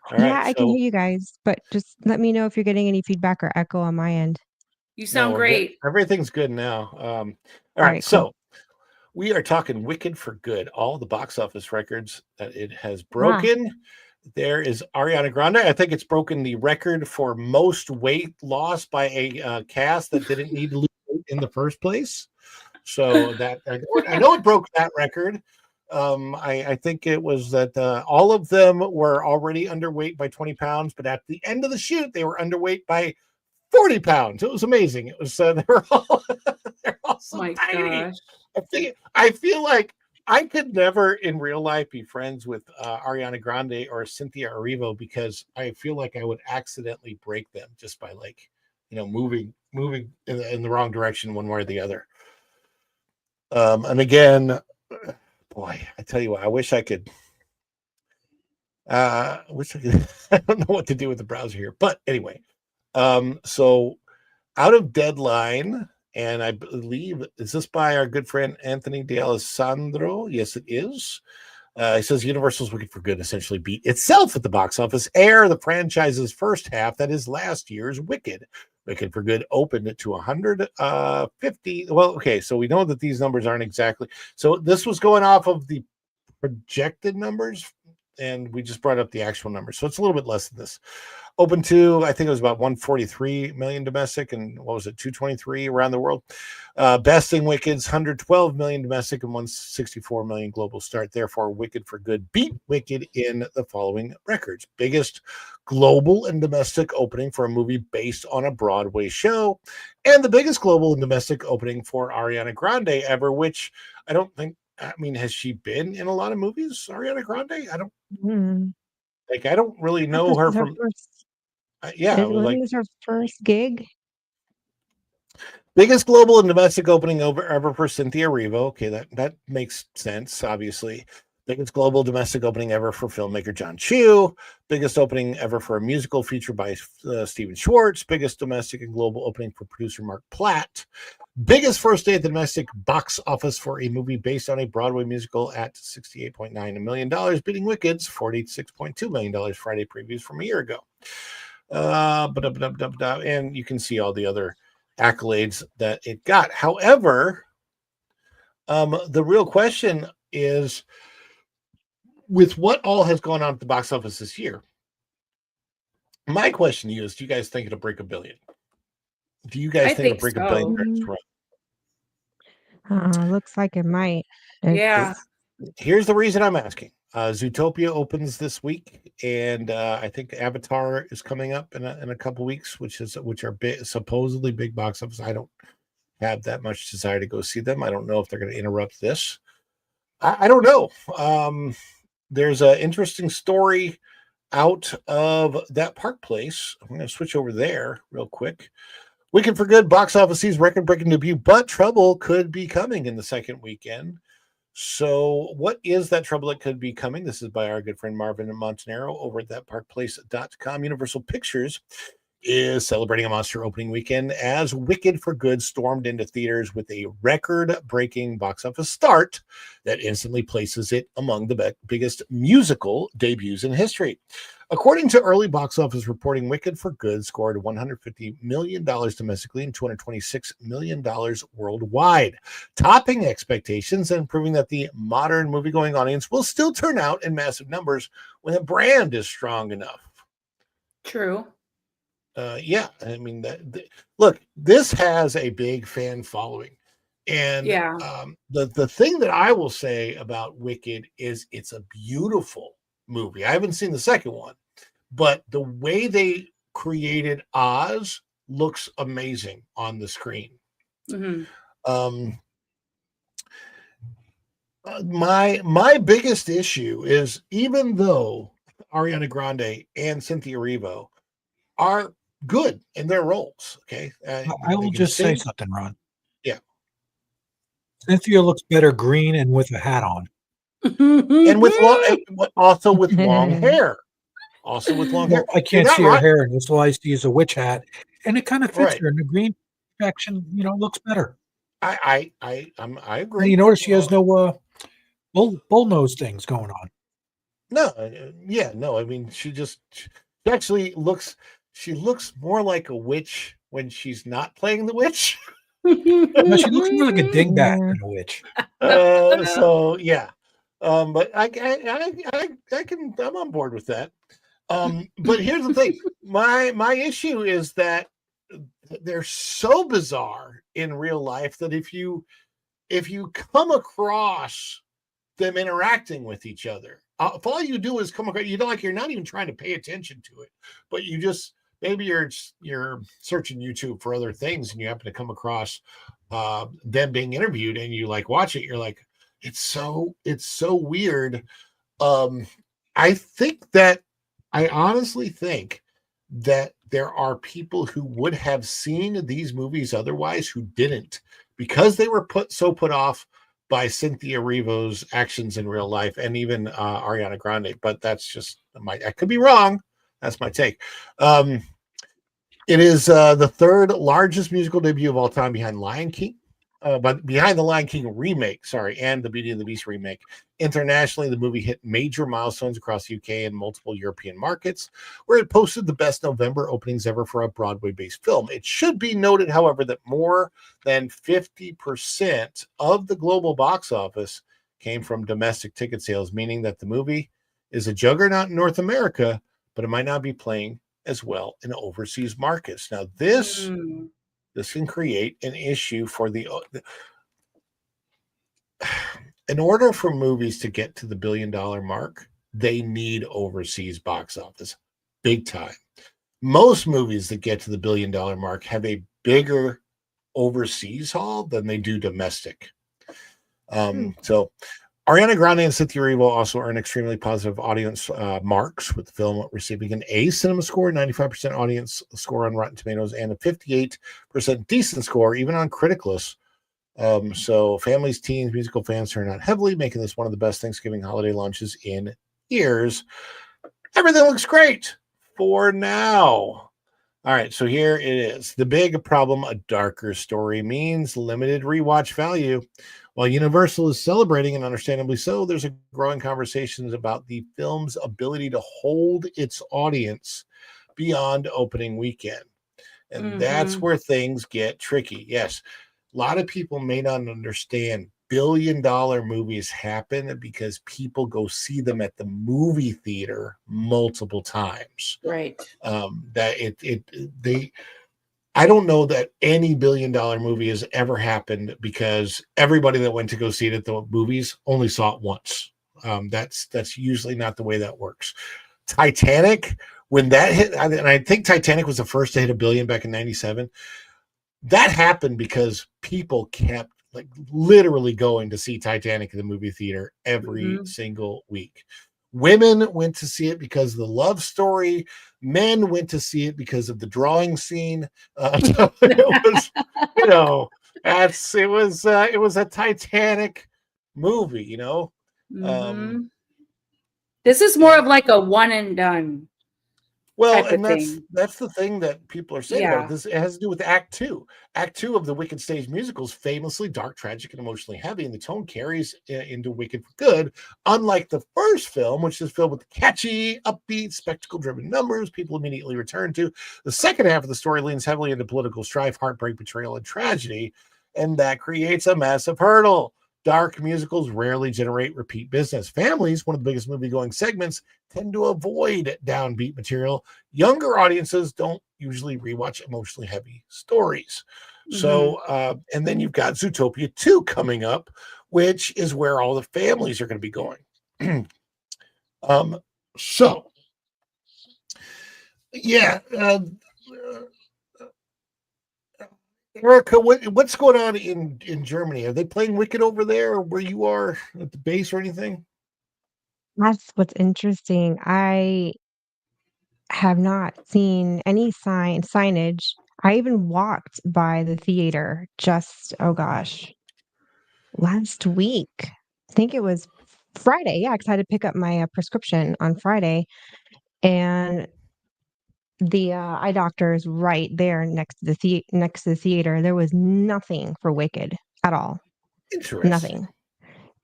All right, I can hear you guys, but just let me know if you're getting any feedback or echo on my end. You sound great. Everything's good now. All right, so we are talking Wicked for Good. All the box office records that it has broken. There is Ariana Grande. I think it's broken the record for most weight loss by a cast that didn't need to lose weight in the first place. So that I know it broke that record. I think it was that all of them were already underweight by 20 pounds, but at the end of the shoot, they were underweight by 40 pounds. It was amazing. It was they were all they're all so tiny. I feel like I could never in real life be friends with Ariana Grande or Cynthia Erivo because I feel like I would accidentally break them just by moving in the wrong direction one way or the other. And again, boy, I tell you what, I wish I could. I don't know what to do with the browser here, but anyway. So out of Deadline, and I believe, is this by our good friend Anthony D'Alessandro? Yes, it is. He says Universal's Wicked for Good essentially beat itself at the box office. Air, the franchise's first half, that is last year's Wicked. Wicked for Good opened to 150. Well, okay, so we know that these numbers aren't exactly. So this was going off of the projected numbers, and we just brought up the actual numbers. So it's a little bit less than this. Open to, I think it was about 143 million domestic, and what was it, 223 around the world. Besting Wicked's 112 million domestic and 164 million global start. Therefore, Wicked for Good beat Wicked in the following records. Biggest global and domestic opening for a movie based on a Broadway show, and the biggest global and domestic opening for Ariana Grande ever, which I don't think, has she been in a lot of movies, Ariana Grande? I don't I don't really know her from. Wasn't this her first gig? Biggest global and domestic opening ever for Cynthia Erivo. Okay, that makes sense, obviously. Biggest global domestic opening ever for filmmaker John Chu. Biggest opening ever for a musical featured by Stephen Schwartz. Biggest domestic and global opening for producer Mark Platt. Biggest first day at the domestic box office for a movie based on a Broadway musical at $68.9 million, beating Wicked's $46.2 million Friday previews from a year ago. And you can see all the other accolades that it got. However, the real question is, with what all has gone on at the box office this year, my question to you is, do you guys think it'll break $1 billion? Do you guys think it'll break $1 billion during this run? Looks like it might. Yeah. Here's the reason I'm asking. Zootopia opens this week, and I think Avatar is coming up in a couple weeks, which are supposedly big box office. I don't have that much desire to go see them. I don't know if they're going to interrupt this. I don't know. There's an interesting story out of that Park Place. I'm going to switch over there real quick. Wicked for Good box office sees record-breaking debut, but trouble could be coming in the second weekend. So what is that trouble that could be coming? This is by our good friend Marvin Montanaro over at thatparkplace.com. Universal Pictures is celebrating a monster opening weekend as Wicked for Good stormed into theaters with a record-breaking box office start that instantly places it among the biggest musical debuts in history. According to early box office reporting, Wicked for Good scored $150 million domestically and $226 million worldwide, topping expectations and proving that the modern movie-going audience will still turn out in massive numbers when the brand is strong enough. True. Yeah, I mean, look, this has a big fan following. And the thing that I will say about Wicked is it's a beautiful movie. I haven't seen the second one, but the way they created Oz looks amazing on the screen. Mm-hmm. My biggest issue is, even though Ariana Grande and Cynthia Erivo are good in their roles, okay, I will just say something, Ron. Yeah, Cynthia looks better green and with a hat on. And with also with long hair. Also with long hair. I can't see her hair, and that's why I see is a witch hat, and it kind of fits her. And the green action, looks better. I agree. And you notice she has no bull nose things going on. No, no. I mean, she actually looks. She looks more like a witch when she's not playing the witch. No, she looks more like a dingbat than a witch. So yeah. But I'm on board with that. But here's the thing. My issue is that they're so bizarre in real life that if you come across them interacting with each other. If all you do is come across, you know, like you're not even trying to pay attention to it, but you just maybe you're searching YouTube for other things and you happen to come across them being interviewed and you like watch it. You're like, it's so weird. I honestly think that there are people who would have seen these movies otherwise who didn't, because they were put off by Cynthia Erivo's actions in real life and even Ariana Grande. But that's just I could be wrong. That's my take. It is the third largest musical debut of all time behind Lion King. But behind the Lion King remake, and the Beauty and the Beast remake. Internationally, the movie hit major milestones across the UK and multiple European markets, where it posted the best November openings ever for a Broadway-based film. It should be noted, however, that more than 50% of the global box office came from domestic ticket sales, meaning that the movie is a juggernaut in North America, but it might not be playing as well in overseas markets. Now, this can create an issue for in order for movies to get to the $1 billion mark, they need overseas box office big time. Most movies that get to the $1 billion mark have a bigger overseas haul than they do domestic. So Ariana Grande and Cynthia Erivo also earned extremely positive audience marks, with the film receiving an A cinema score, 95% audience score on Rotten Tomatoes, and a 58% decent score, even on Criticless. So families, teens, musical fans turn out heavily, making this one of the best Thanksgiving holiday launches in years. Everything looks great for now. All right, so here it is. The big problem: a darker story means limited rewatch value. While Universal is celebrating, and understandably so, there's a growing conversations about the film's ability to hold its audience beyond opening weekend. And that's where things get tricky. Yes, a lot of people may not understand billion-dollar movies happen because people go see them at the movie theater multiple times. Right. I don't know that any billion-dollar movie has ever happened because everybody that went to go see it at the movies only saw it once. That's usually not the way that works. Titanic, when that hit, and I think Titanic was the first to hit $1 billion back in '97. That happened because people kept like literally going to see Titanic in the movie theater every single week. Women went to see it because of the love story. Men went to see it because of the drawing scene. So it was, it was a Titanic movie, This is more of like a one and done. Well, and that's the thing that people are saying about this. It has to do with Act 2. Act 2 of the Wicked stage musical is famously dark, tragic, and emotionally heavy, and the tone carries into Wicked for good. Unlike the first film, which is filled with catchy, upbeat, spectacle-driven numbers people immediately return to, the second half of the story leans heavily into political strife, heartbreak, betrayal, and tragedy, and that creates a massive hurdle. Dark musicals rarely generate repeat business. Families, one of the biggest movie-going segments, tend to avoid downbeat material. Younger audiences don't usually rewatch emotionally heavy stories. So, and then you've got Zootopia 2 coming up, which is where all the families are going to be going. Erica, what's going on in Germany? Are they playing Wicked over there, or where you are at the base or anything? That's what's interesting. I have not seen any signage. I even walked by the theater last week. I think it was Friday. Yeah, because I had to pick up my prescription on Friday, and the eye doctor is right there next to the theater. There was nothing for Wicked at all. Interesting. Nothing.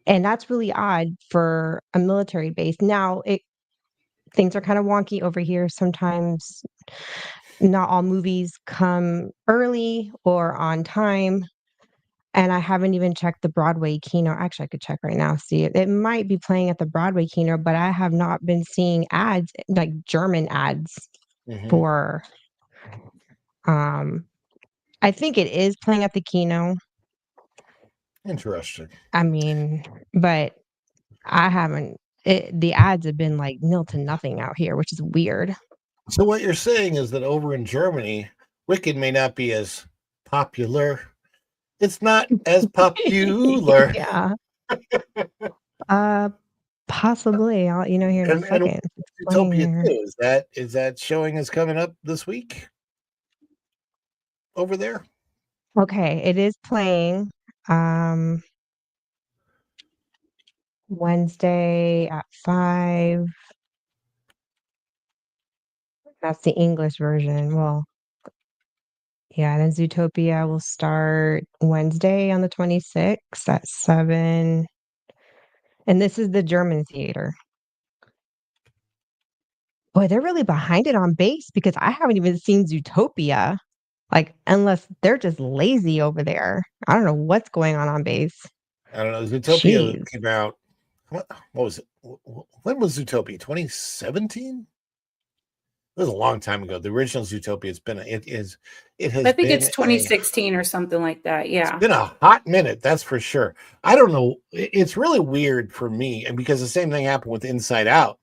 And that's really odd for a military base. Now things are kind of wonky over here. Sometimes not all movies come early or on time. And I haven't even checked the Broadway keynote. Actually, I could check right now, see it. It might be playing at the Broadway keynote, but I have not been seeing ads, like German ads for I think it is playing at the keynote. Interesting. I mean, but I haven't. The ads have been like nil to nothing out here, which is weird. So what you're saying is that over in Germany, Wicked may not be as popular. It's not as popular. Yeah. Possibly. I'll let you know here in a second. It's playing Zootopia here. 2, is that showing is coming up this week over there? Okay, it is playing Wednesday at 5. That's the English version. Well, yeah, then Zootopia will start Wednesday on the 26th at 7. And this is the German theater. Boy, they're really behind it on base because I haven't even seen Zootopia. Like, unless they're just lazy over there. I don't know what's going on base. I don't know. Zootopia Jeez. came out. What was it? When was Zootopia? 2017? It was a long time ago. The original Zootopia. It has. I think it's been 2016 or something like that. Yeah. It's been a hot minute, that's for sure. I don't know. It's really weird for me, and because the same thing happened with Inside Out.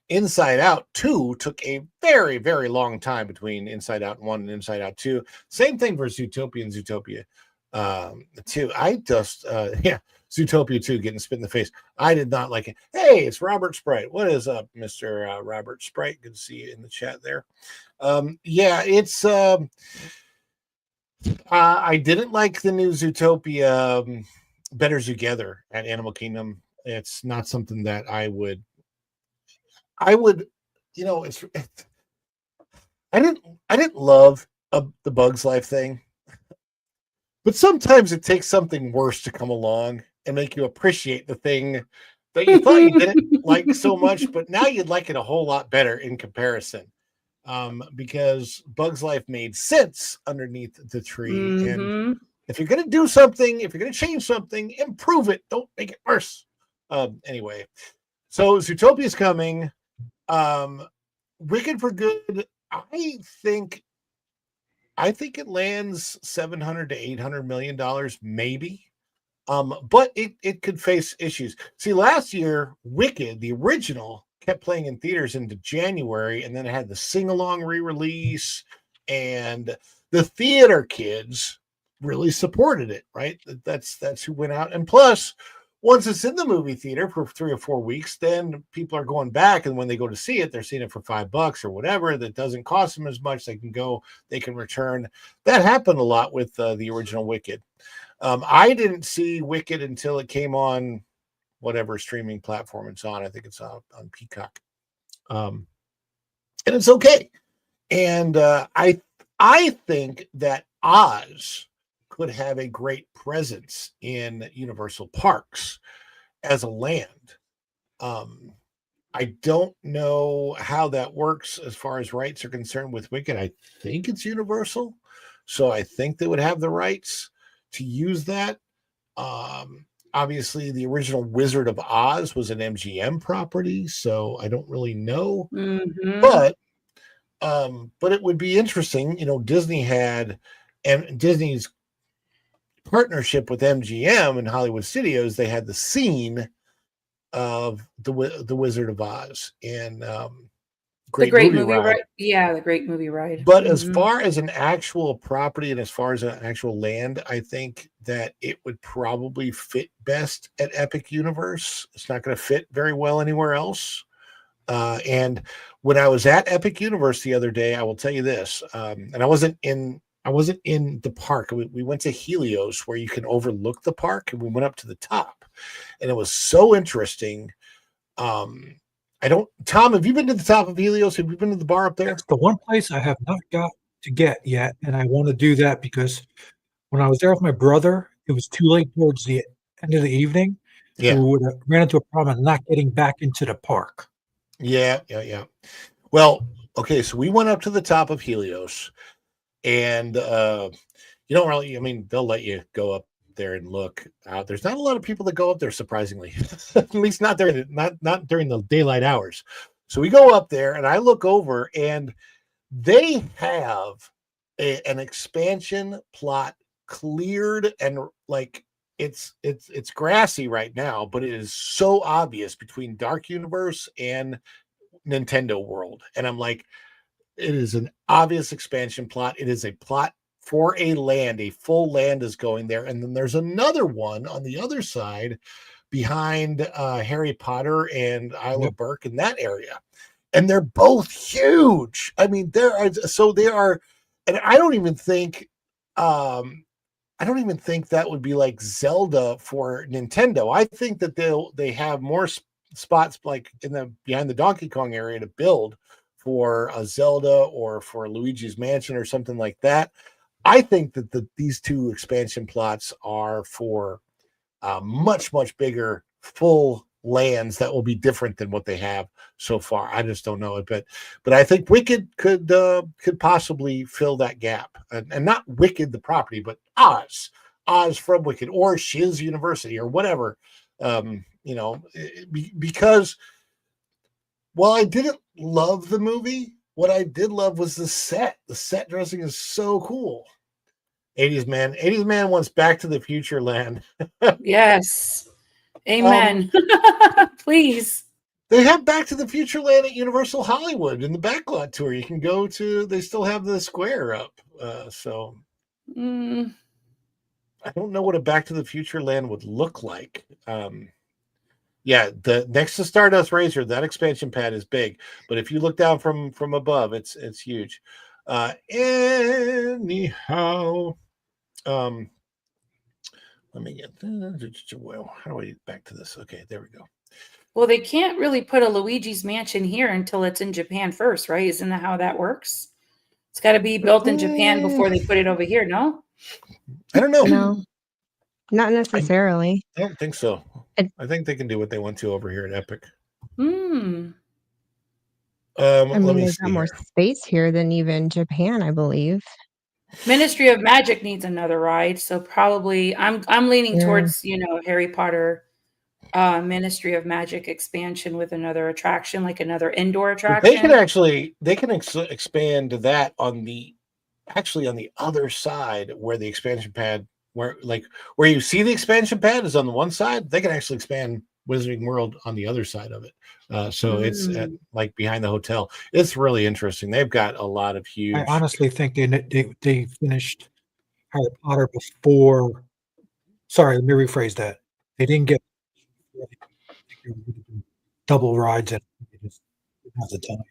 Inside Out 2 took a very, very long time between Inside Out 1 and Inside Out 2. Same thing for Zootopia and Zootopia 2. I just, Zootopia 2 getting spit in the face. I did not like it. Hey, it's Robert Sprite. What is up, Mr. Robert Sprite? Good to see you in the chat there. It's, I didn't like the new Zootopia Better Together at Animal Kingdom. It's not something that I would, I didn't love the Bugs Life thing, but sometimes it takes something worse to come along and make you appreciate the thing that you thought you didn't like so much, but now you'd like it a whole lot better in comparison. Because Bugs Life made sense underneath the tree. And if you're going to do something, if you're going to change something, improve it. Don't make it worse. Anyway, so Zootopia is coming. Wicked for Good. I think it lands $700 to $800 million, maybe. But it could face issues. See, last year, Wicked, the original, kept playing in theaters into January, and then it had the sing-along re-release, and the theater kids really supported it, right? That's who went out. And plus, once it's in the movie theater for 3 or 4 weeks, then people are going back, and when they go to see it, they're seeing it for $5 or whatever. That doesn't cost them as much. They can return. That happened a lot with the original Wicked. I didn't see Wicked until it came on whatever streaming platform it's on. I think it's on Peacock. And it's okay. And I think that Oz could have a great presence in Universal Parks as a land. I don't know how that works as far as rights are concerned with Wicked. I think it's Universal, so I think they would have the rights to use that. Obviously, the original Wizard of Oz was an MGM property, so I don't really know. But it would be interesting. Disney had, and Disney's partnership with MGM and Hollywood Studios, they had the scene of the Wizard of Oz and the great movie ride. Yeah, the great movie ride. But as far as an actual property and as far as an actual land, I think that it would probably fit best at Epic Universe. It's not going to fit very well anywhere else. And when I was at Epic Universe the other day, I will tell you this, and I wasn't in the park. We went to Helios, where you can overlook the park, and we went up to the top, and it was so interesting. Tom, have you been to the top of Helios? Have you been to the bar up there? That's the one place I have not got to get yet, and I want to do that because when I was there with my brother, it was too late towards the end of the evening. Yeah. We would have ran into a problem of not getting back into the park. Yeah. Well, okay, so we went up to the top of Helios, and you don't really, they'll let you go up there and look out. There's not a lot of people that go up there, surprisingly. At least not during the daylight hours. So we go up there, and I look over, and they have an expansion plot cleared, and like it's grassy right now, but it is so obvious between Dark Universe and Nintendo World. And I'm like, it is an obvious expansion plot. It is a plot for a land. A full land is going there. And then there's another one on the other side behind Harry Potter and Isla Burke in that area. And they're both huge. I mean, they are, and I don't even think that would be like Zelda for Nintendo. I think that they have more spots like behind the Donkey Kong area to build for a Zelda or for Luigi's Mansion or something like that. I think that these two expansion plots are for much, much bigger full lands that will be different than what they have so far. I just don't know it, but I think Wicked could possibly fill that gap, and not Wicked the property, but Oz from Wicked or Shiz University or whatever. Because while I didn't love the movie, what I did love was the set. The set dressing is so cool. 80s man wants Back to the Future land. Yes. Amen. Please. They have Back to the Future land at Universal Hollywood in the backlot tour. You can go to, they still have the square up. I don't know what a Back to the Future land would look like. The next to Stardust Razor, that expansion pad is big, but if you look down from above, it's huge. Anyhow, let me get, well, how do I get back to this? Okay, there we go. Well, they can't really put a Luigi's Mansion here until it's in Japan first, right? Isn't that how that works? It's got to be built in Japan before they put it over here, no? I don't know. No, not necessarily. I don't think so. I think they can do what they want to over here at Epic. I mean, they've got more space here than even Japan, I believe. Ministry of Magic needs another ride, so probably I'm leaning towards Harry Potter Ministry of Magic expansion with another attraction, like another indoor attraction. They can expand that on the other side where the expansion pad, where you see the expansion pad is on the one side. They can actually expand Wizarding World on the other side of it. It's like behind the hotel. It's really interesting. They've got a lot of huge. I honestly think they finished Harry Potter before. Sorry, let me rephrase that. They didn't get double rides and they just didn't have the time.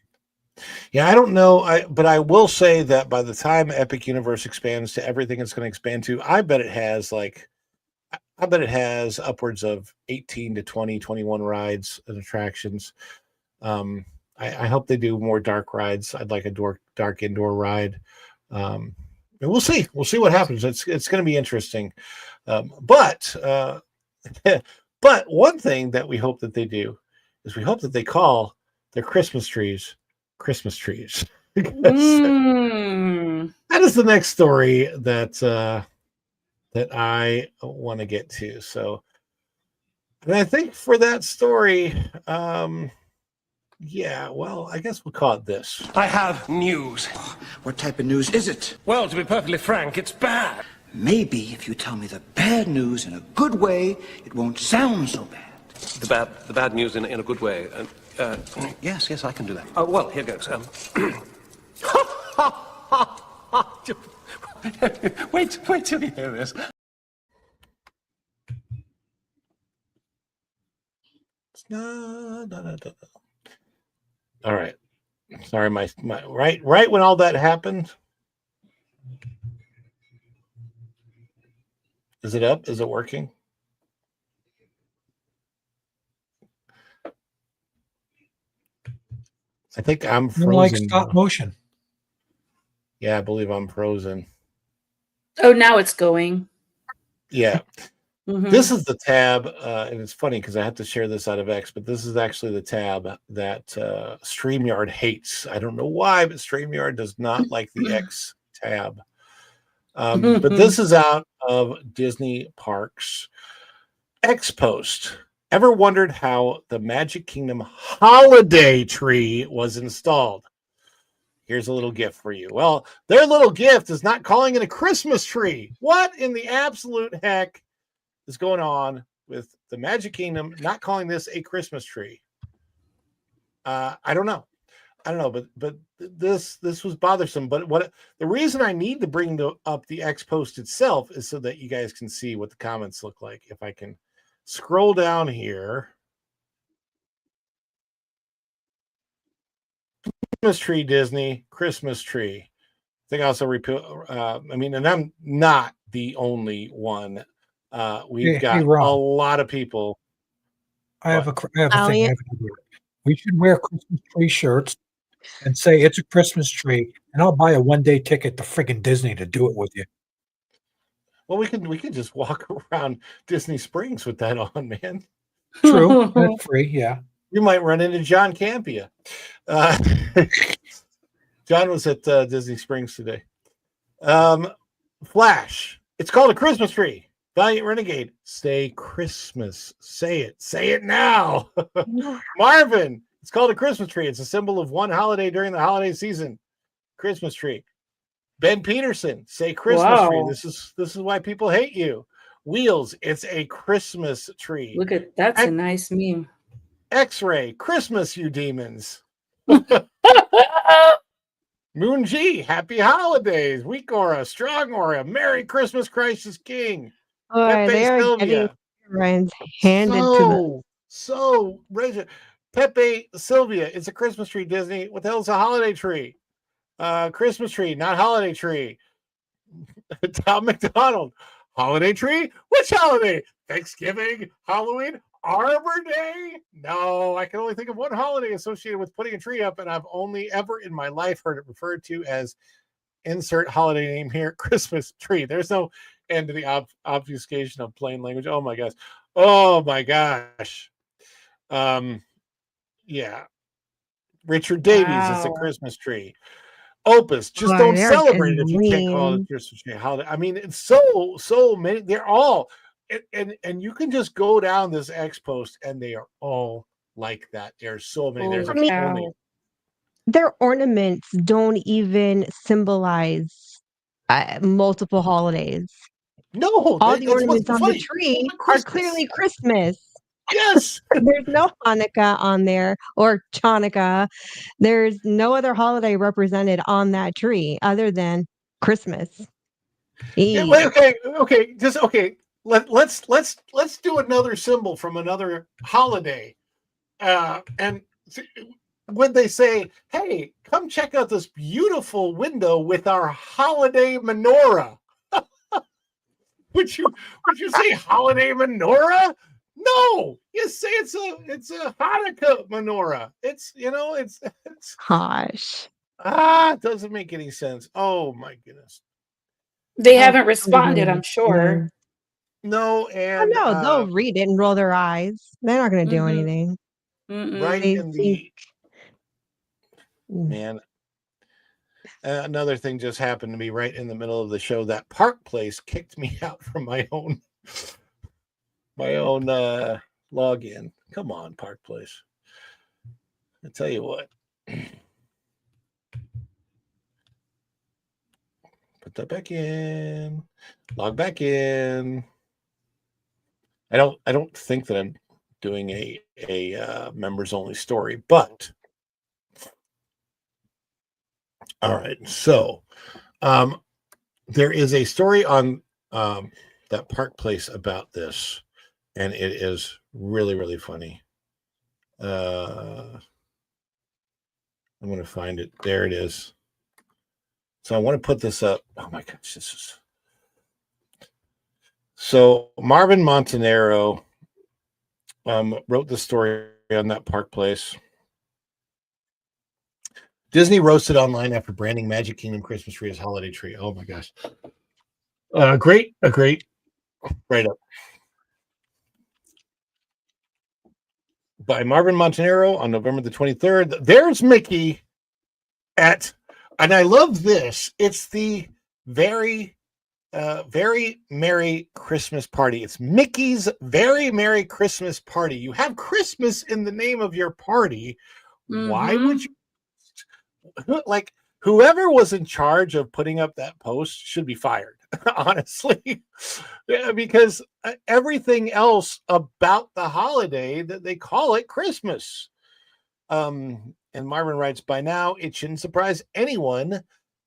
Yeah, I don't know. But I will say that by the time Epic Universe expands to everything it's going to expand to, I bet it has upwards of 18 to 20, 21 rides and attractions. I hope they do more dark rides. I'd like a dark indoor ride. And we'll see. We'll see what happens. It's going to be interesting. But one thing that we hope that they do is we hope that they call their Christmas trees Christmas trees. That is the next story that I want to get to. So, and I think for that story, I guess we'll call it this. I have news. What type of news is it? Well, to be perfectly frank, it's bad. Maybe if you tell me the bad news in a good way, it won't sound so bad. The bad news in a good way. Yes, I can do that. Well, here goes. Wait till you hear this. No. All right. Sorry, my right when all that happened. Is it up? Is it working? I think I'm frozen. Like stop motion. Yeah, I believe I'm frozen. Oh, now it's going. Yeah. This is the tab, and it's funny because I have to share this out of X, but this is actually the tab that StreamYard hates. I don't know why, but StreamYard does not like the X tab. But this is out of Disney Parks. X post. Ever wondered how the Magic Kingdom holiday tree was installed? Here's a little gift for you. Well, their little gift is not calling it a Christmas tree. What in the absolute heck is going on with the Magic Kingdom not calling this a Christmas tree? I don't know, but this was bothersome. But what the reason I need to bring up the X post itself is so that you guys can see what the comments look like. If I can scroll down here, Christmas tree, Disney, Christmas tree. I think I also and I'm not the only one. We've got a lot of people. I have a thing. We should wear Christmas tree shirts and say it's a Christmas tree, and I'll buy a one-day ticket to friggin' Disney to do it with you. Well, we can just walk around Disney Springs with that on, man. True, that's free. Yeah, you might run into John Campia. John was at Disney Springs today. Flash. It's called a Christmas tree. Valiant Renegade. Say Christmas. Say it. Say it now. Marvin. It's called a Christmas tree. It's a symbol of one holiday during the holiday season. Christmas tree. Ben Peterson. Say Christmas tree. This is why people hate you. Wheels. It's a Christmas tree. Look at that's a nice meme. X-Ray. Christmas, you demons. Moon G, happy holidays. Weak Aura, Strong Aura, Merry Christmas, Christ is King. They are getting Ryan's handed to them. So, Pepe Sylvia, it's a Christmas tree, Disney. What the hell is a holiday tree? Christmas tree, not holiday tree. Tom McDonald, holiday tree? Which holiday? Thanksgiving, Halloween, Arbor Day? No, I can only think of one holiday associated with putting a tree up, and I've only ever in my life heard it referred to as insert holiday name here, Christmas tree. There's no end to the obfuscation of plain language. Oh my gosh. Yeah. Richard Davies is a Christmas tree. Opus, just don't celebrate it if you can't call it a Christmas tree holiday. I mean, it's so many. They're all and you can just go down this X post and they are all like that. There's so many. There's their ornaments don't even symbolize multiple holidays. No, all the ornaments on the tree are clearly Christmas. Yes. There's no Hanukkah on there or Chanukah. There's no other holiday represented on that tree other than Christmas. Yeah, okay. Let's do another symbol from another holiday. And when they say, "Hey, come check out this beautiful window with our holiday menorah," would you say holiday menorah? No, you say it's a Hanukkah menorah. It's gosh. It doesn't make any sense. Oh my goodness. They haven't responded, I'm sure. No, and they'll read it and roll their eyes. They're not going to do anything. Right in the man. Another thing just happened to me right in the middle of the show. That Park Place kicked me out from my own login. Come on, Park Place. I tell you what. Put that back in. Log back in. I don't think that I'm doing a members only story, but all right. So there is a story on that Park Place about this, and it is really, really funny. I'm going to find it. There it is. So I want to put this up. Oh my gosh, this is. So Marvin Montanaro wrote the story on that Park Place. Disney roasted online after branding Magic Kingdom Christmas tree as holiday tree. Oh my gosh. A great write-up by Marvin Montanaro on November the 23rd. There's Mickey and I love this. It's the very Merry Christmas Party. It's Mickey's Very Merry Christmas Party. You have Christmas in the name of your party. Why would you? Like, whoever was in charge of putting up that post should be fired. honestly. Yeah, because everything else about the holiday that they call it Christmas. And Marvin writes, by now, it shouldn't surprise anyone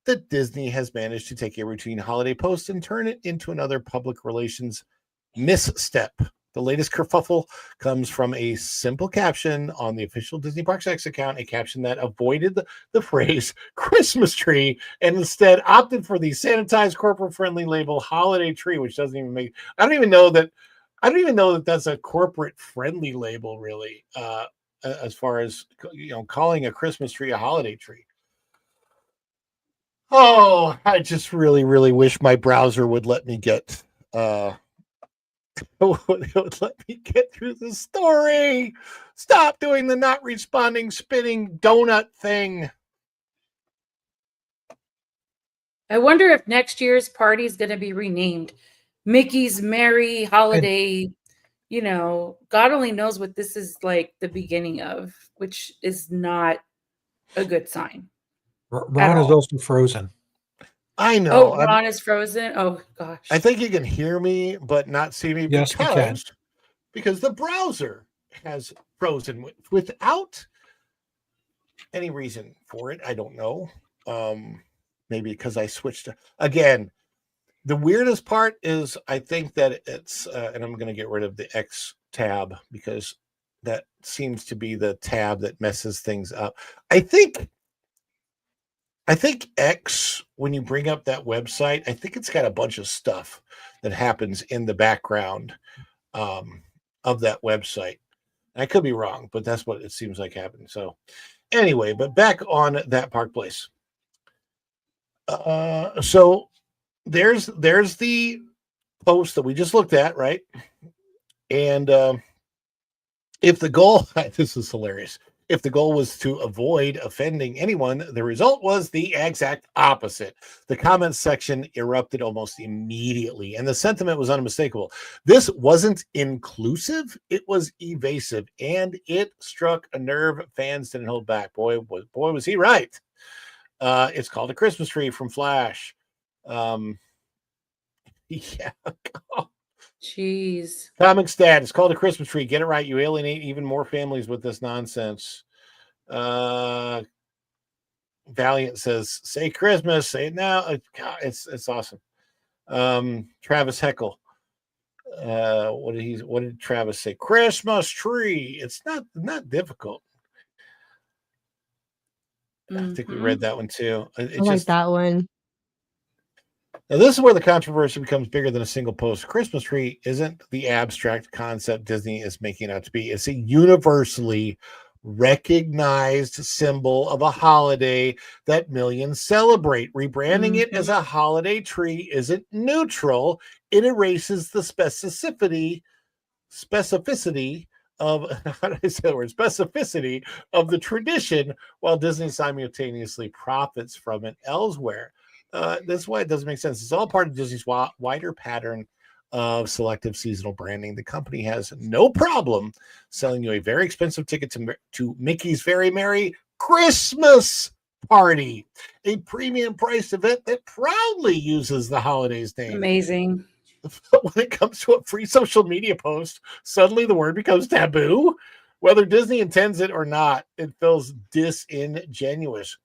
that Disney has managed to take a routine holiday post and turn it into another public relations misstep. The latest kerfuffle comes from a simple caption on the official Disney Parks X account, a caption that avoided the phrase Christmas tree and instead opted for the sanitized corporate-friendly label holiday tree, which doesn't even make, I don't even know that that's a corporate-friendly label, really, as far as, calling a Christmas tree a holiday tree. Oh, I just really, really wish my browser would let me get it would let me get through the story. Stop doing the not responding spinning donut thing. I wonder if next year's party is going to be renamed Mickey's Merry Holiday. God only knows what this is like the beginning of, which is not a good sign. Ron is also frozen. I know. Oh, Ron is frozen. Oh gosh. I think you can hear me, but not see me. Yes, we can. Because the browser has frozen without any reason for it. I don't know. Maybe because I switched again. The weirdest part is I think that it's, and I'm going to get rid of the X tab because that seems to be the tab that messes things up. I think X, when you bring up that website, I think it's got a bunch of stuff that happens in the background of that website. I could be wrong, but that's what it seems like happened. So anyway, but back on that Park Place. So there's the post that we just looked at, right? And if the goal, this is hilarious. If the goal was to avoid offending anyone, the result was the exact opposite. The comments section erupted almost immediately, and the sentiment was unmistakable. This wasn't inclusive, it was evasive, and it struck a nerve fans didn't hold back. Boy, was he right. It's called a Christmas tree from Flash. Yeah. Jeez. Comic stat. It's called a Christmas tree. Get it right. You alienate even more families with this nonsense. Valiant says, say Christmas. Say it now. God, it's awesome. Travis Heckle. What did Travis say? Christmas tree. It's not difficult. I think we read that one too. I like that one. Now, this is where the controversy becomes bigger than a single post. Christmas tree isn't the abstract concept Disney is making it out to be. It's a universally recognized symbol of a holiday that millions celebrate. Rebranding it as a holiday tree isn't neutral. It erases the specificity of how do I say the word? Specificity of the tradition, while Disney simultaneously profits from it elsewhere. That's why it doesn't make sense. It's all part of Disney's wider pattern of selective seasonal branding. The company has no problem selling you a very expensive ticket to Mickey's Very Merry Christmas Party, a premium priced event that proudly uses the holidays name. Amazing. But when it comes to a free social media post, suddenly the word becomes taboo. Whether Disney intends it or not, it feels disingenuous.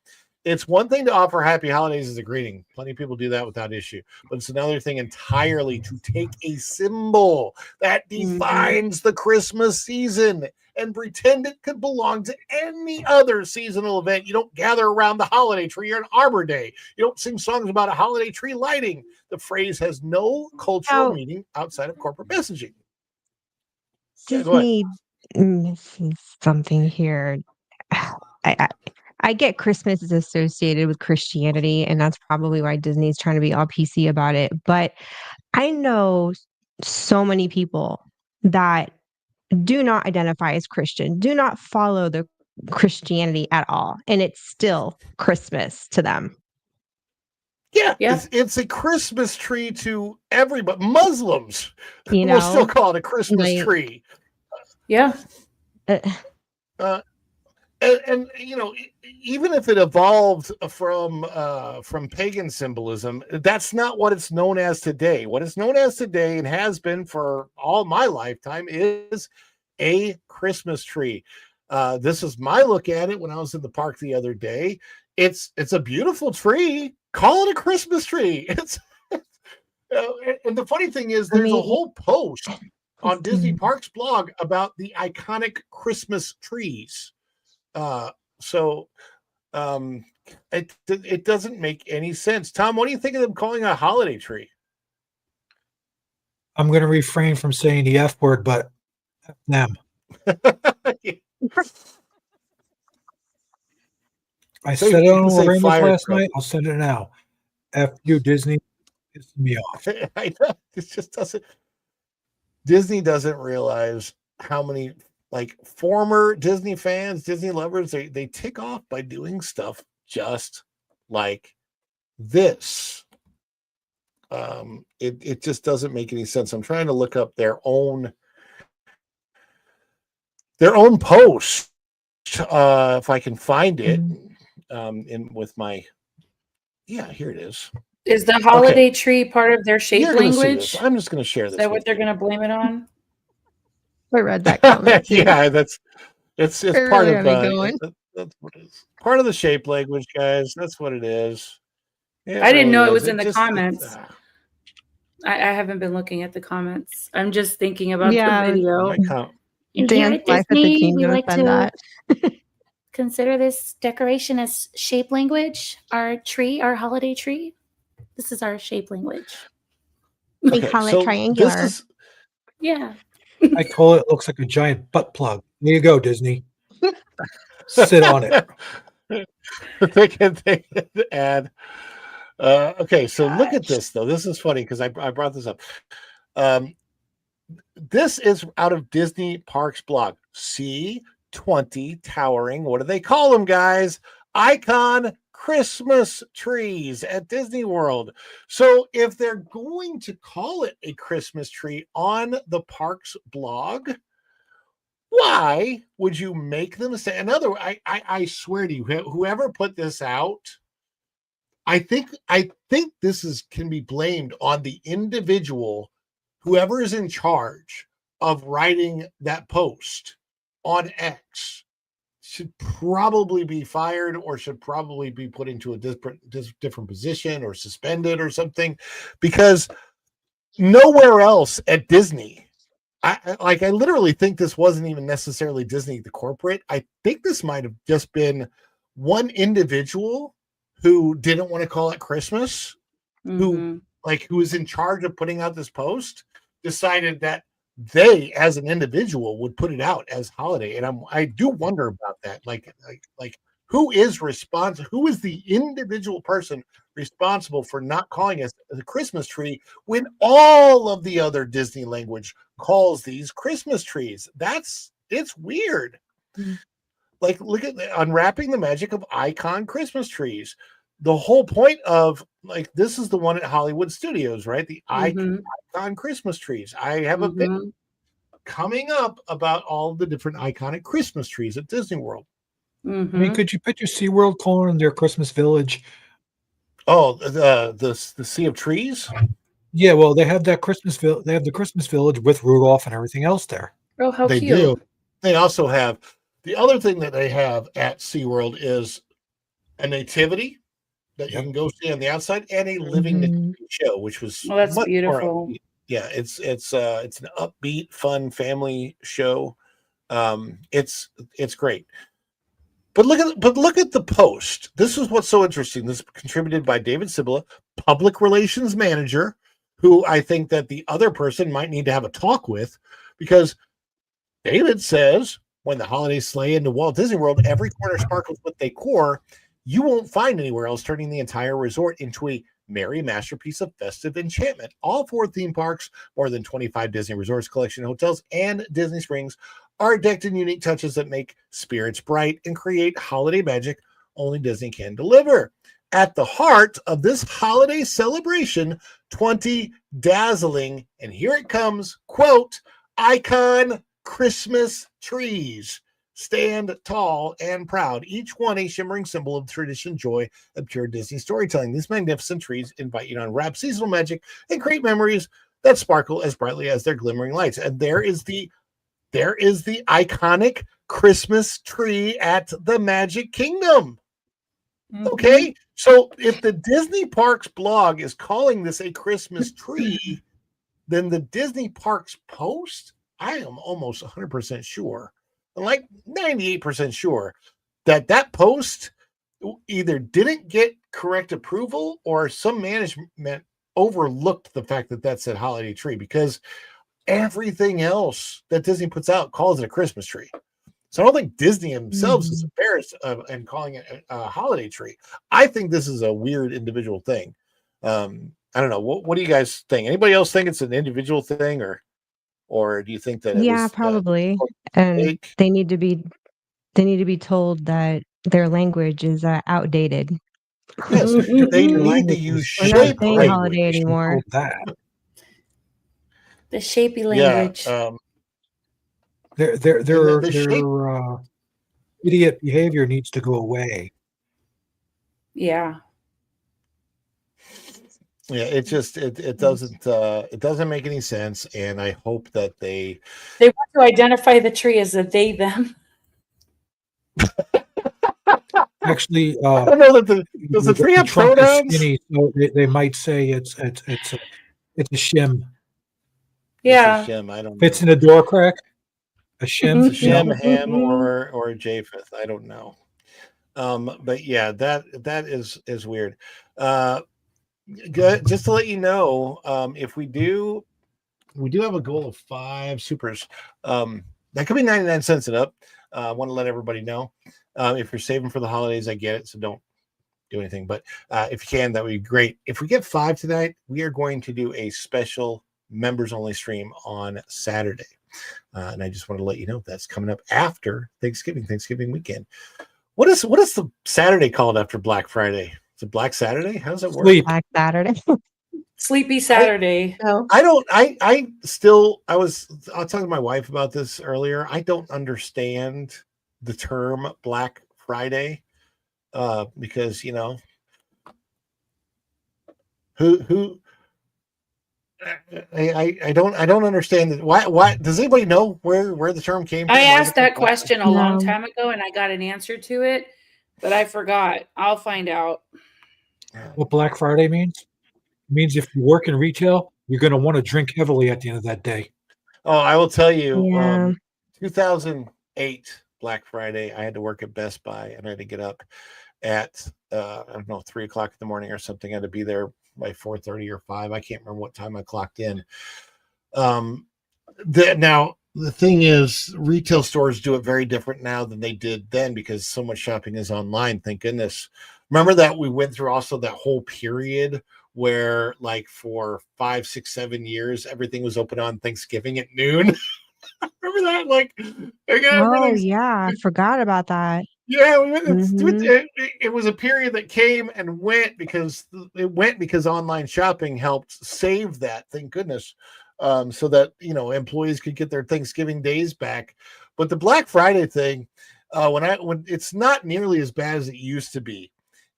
It's one thing to offer happy holidays as a greeting. Plenty of people do that without issue. But it's another thing entirely to take a symbol that defines the Christmas season and pretend it could belong to any other seasonal event. You don't gather around the holiday tree or an Arbor Day. You don't sing songs about a holiday tree lighting. The phrase has no cultural meaning outside of corporate messaging. Disney misses something here. I get Christmas is associated with Christianity, and that's probably why Disney's trying to be all PC about it. But I know so many people that do not identify as Christian, do not follow the Christianity at all, and it's still Christmas to them. Yeah. It's a Christmas tree to everybody. Muslims will still call it a Christmas tree. Yeah. And you know, even if it evolved from pagan symbolism, that's not what it's known as today. What it's known as today, and has been for all my lifetime, is a Christmas tree. This is my look at it when I was in the park the other day. It's a beautiful tree. Call it a Christmas tree. It's and the funny thing is, there's a whole post on Disney Parks blog about the iconic Christmas trees. It doesn't make any sense. Tom, what do you think of them calling a holiday tree? I'm going to refrain from saying the F word, but F them. I So said it you on can say Rainbows fire last truck. night. I'll send it now. F you, Disney. Pissing me off. I know, it just doesn't. Disney doesn't realize how many former Disney fans, Disney lovers, they tick off by doing stuff just like this. It just doesn't make any sense. I'm trying to look up their own post, if I can find it. In with my, here it is. Is the holiday tree part of their shape You're gonna see language? this. I'm just going to share this. Is that with what they're going to blame it on? I read that comment. too. Yeah, it's They're part really of gonna go in. that's what it is. Part of the shape language, guys. That's what it is. It I didn't know really it is. was in the just- comments. I haven't been looking at the comments. I'm just thinking about Yeah, the video. And Dan's here at life at the Disney, we kingdom like said to that. consider this decoration as shape language. Our tree, our holiday tree. This is our shape language. They call it triangular. Yeah. I call it looks like a giant butt plug. There you go, Disney. Sit on it. They can add. Okay, so look at this though. This is funny because I brought this up. This is out of Disney Parks blog. C20 towering. What do they call them, guys? Icon Christmas trees at Disney World. So if they're going to call it a Christmas tree on the parks blog, why would you make them say another? I swear to you, whoever put this out, I think this can be blamed on the individual, whoever is in charge of writing that post on X. Should probably be fired or should probably be put into a different position or suspended or something, because nowhere else at Disney, I literally think this wasn't even necessarily Disney, the corporate. I think this might have just been one individual who didn't want to call it Christmas, who was in charge of putting out this post, decided that they as an individual would put it out as holiday. And I do wonder about that. Like who is responsible? Who is the individual person responsible for not calling us a Christmas tree when all of the other Disney language calls these Christmas trees? It's weird. Like, look at unwrapping the magic of icon Christmas trees. The whole point of this is the one at Hollywood Studios, right? The icon Christmas trees. I have a bit coming up about all the different iconic Christmas trees at Disney World. I mean, could you picture SeaWorld calling their Christmas village? Oh, the Sea of Trees? Yeah, well, they have that Christmas village. They have the Christmas village with Rudolph and everything else there. Oh, how They cute. do. They also have the other thing that they have at SeaWorld is a nativity that you can go see on the outside and a living nativity show, which was Oh, that's much more beautiful. upbeat. Yeah, it's an upbeat, fun family show. It's great. But look at the post. This is what's so interesting. This is contributed by David Sibilla, public relations manager, who I think that the other person might need to have a talk with, because David says, when the holidays sleigh into Walt Disney World, every corner sparkles with decor you won't find anywhere else, turning the entire resort into a merry masterpiece of festive enchantment. All 4 theme parks, more than 25 Disney Resorts Collection hotels, and Disney Springs are decked in unique touches that make spirits bright and create holiday magic only Disney can deliver. At the heart of this holiday celebration, 20 dazzling, and here it comes, quote, icon Christmas trees. stand tall and proud, each one a shimmering symbol of tradition, joy, and pure Disney storytelling. These magnificent trees invite you to unwrap seasonal magic and create memories that sparkle as brightly as their glimmering lights. And there is the iconic Christmas tree at the Magic Kingdom. Okay, so if the Disney Parks blog is calling this a Christmas tree, then the Disney Parks Post, I am almost 100% sure, like 98% sure, that post either didn't get correct approval or some management overlooked the fact that said holiday tree, because everything else that Disney puts out calls it a Christmas tree. So I don't think Disney themselves is embarrassed and calling it a holiday tree. I think this is a weird individual thing. I don't know. What do you guys think? Anybody else think it's an individual thing, or do you think that? Yeah, probably. And they need to be told that their language is outdated. Yes, they need to use We're not shape saying language. holiday anymore. The shapey language. Yeah, Their idiot behavior needs to go away. Yeah. Yeah, it doesn't make any sense, and I hope that they want to identify the tree as a they them. Actually, I don't know that does the tree have trunk is pronouns? skinny, so they might say it's a shim. Yeah. It's a shim, I don't know. Fits in a door crack. A shim, It's a Shem, Ham, or Japheth. I don't know. But yeah, that is weird. Good. Just to let you know, if we do have a goal of 5 supers. That could be 99 cents and up. I want to let everybody know. If you're saving for the holidays, I get it, so don't do anything. But if you can, that would be great. If we get 5 tonight, we are going to do a special members only stream on Saturday. And I just want to let you know that's coming up after Thanksgiving weekend. What is the Saturday called after Black Friday? Is it Black Saturday? How does that work? Black Saturday. Sleepy Saturday. No. I was talking to my wife about this earlier. I don't understand the term Black Friday because who I don't understand that. Why does anybody know where the term came from? I asked that question a long time ago and I got an answer to it, but I forgot. I'll find out. What Black Friday means? It means if you work in retail, you're going to want to drink heavily at the end of that day. Oh, I will tell you, Yeah. 2008 Black Friday, I had to work at Best Buy and I had to get up at, I don't know, 3:00 in the morning or something. I had to be there by 4:30 or 5. I can't remember what time I clocked in. Now, the thing is, retail stores do it very different now than they did then because so much shopping is online. Thank goodness. Remember that we went through also that whole period where like for 5, 6, 7 years, everything was open on Thanksgiving at noon. Remember that? Oh yeah, I forgot about that. Yeah, it was a period that came and went because online shopping helped save that. Thank goodness, so that employees could get their Thanksgiving days back. But the Black Friday thing, when it's not nearly as bad as it used to be.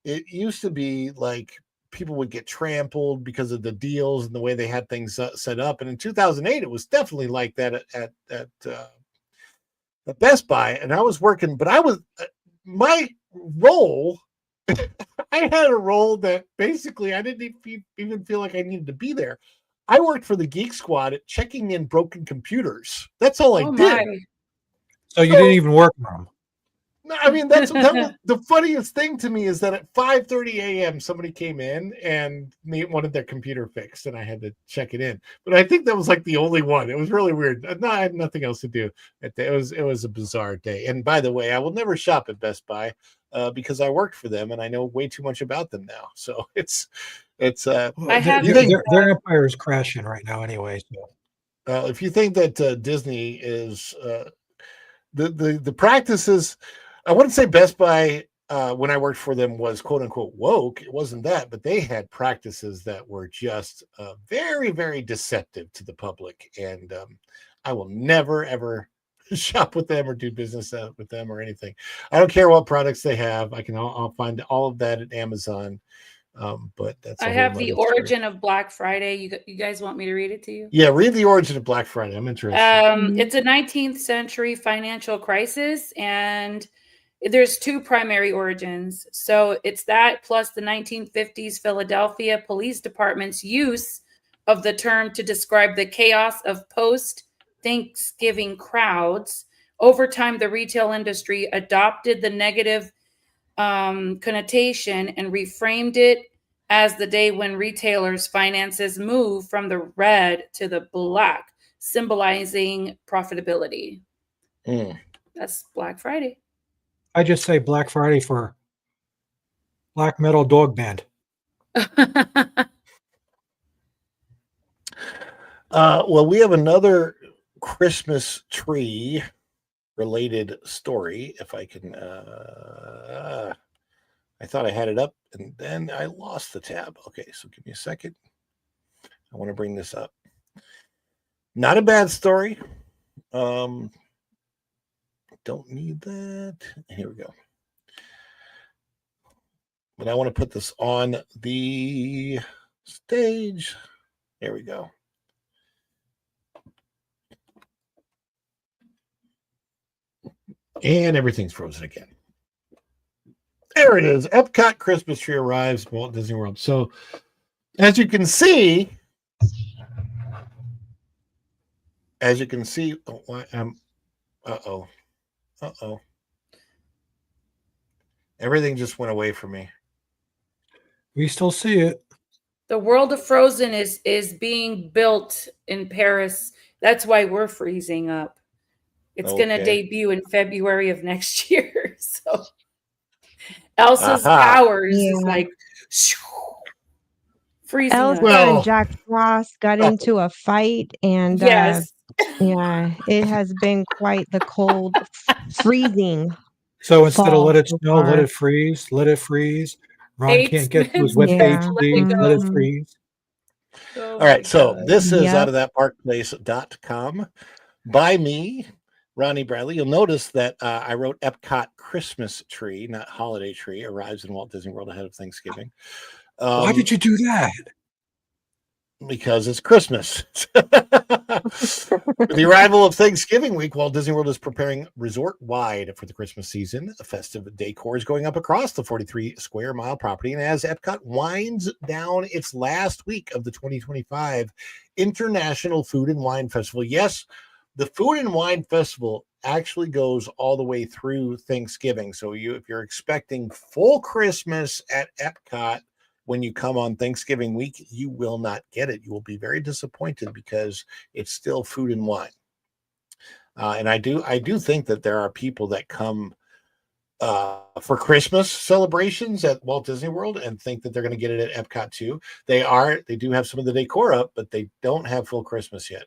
It used to be like people would get trampled because of the deals and the way they had things set up. And in 2008, it was definitely like that at Best Buy. And I was working, but my role, I had a role that basically I didn't even feel like I needed to be there. I worked for the Geek Squad at checking in broken computers. That's all I did. So you didn't even work on them. I mean, that was the funniest thing to me is that at 5:30 a.m. somebody came in and wanted their computer fixed, and I had to check it in. But I think that was like the only one. It was really weird. No, I had nothing else to do. It was a bizarre day. And by the way, I will never shop at Best Buy because I worked for them and I know way too much about them now. So it's. Their empire is crashing right now, anyway. So. If you think that Disney is the practices. I wouldn't say Best Buy, when I worked for them, was quote unquote woke. It wasn't that, but they had practices that were just very, very deceptive to the public. And I will never, ever shop with them or do business with them or anything. I don't care what products they have. I'll find all of that at Amazon. But that's. I have the origin of Black Friday. You guys want me to read it to you? Yeah, read the origin of Black Friday. I'm interested. It's a 19th century financial crisis, and there's two primary origins. So it's that plus the 1950s Philadelphia Police Department's use of the term to describe the chaos of post-Thanksgiving crowds. Over time, the retail industry adopted the negative connotation and reframed it as the day when retailers' finances move from the red to the black, symbolizing profitability. That's Black Friday. I just say Black Friday for Black Metal Dog Band. Well, we have another Christmas tree related story. If I can, I thought I had it up and then I lost the tab. Okay, so give me a second. I want to bring this up. Not a bad story. Don't need that. Here we go. But I want to put this on the stage. There we go. And everything's frozen again. There it is. Epcot Christmas tree arrives at Walt Disney World. So, as you can see, everything just went away from me. We still see it. The World of Frozen is being built in Paris. That's why we're freezing up. It's going to debut in February of next year. So Elsa's powers is like freezing Elsa up. and Jack Frost got into a fight, and Yes. yeah, it has been quite the cold, freezing. So instead of fall let it so snow, let far. it freeze, let it freeze. Ron Eight can't get to his minutes. webpage, Yeah. please, let it Mhm. freeze. Oh All right, my so God. this is Yep. out of thatparkplace.com by me, Ronnie Bradley. You'll notice that I wrote Epcot Christmas tree, not holiday tree, arrives in Walt Disney World ahead of Thanksgiving. Why did you do that? Because it's Christmas. With the arrival of Thanksgiving week, Walt Disney World is preparing resort-wide for the Christmas season. A festive decor is going up across the 43 square mile property. And as Epcot winds down its last week of the 2025 International Food and Wine Festival, yes, the Food and Wine Festival actually goes all the way through Thanksgiving. So if you're expecting full Christmas at Epcot, when you come on Thanksgiving week, you will not get it. You will be very disappointed because it's still food and wine. And I do think that there are people that come for Christmas celebrations at Walt Disney World and think that they're going to get it at Epcot too. They do have some of the decor up, but they don't have full Christmas yet.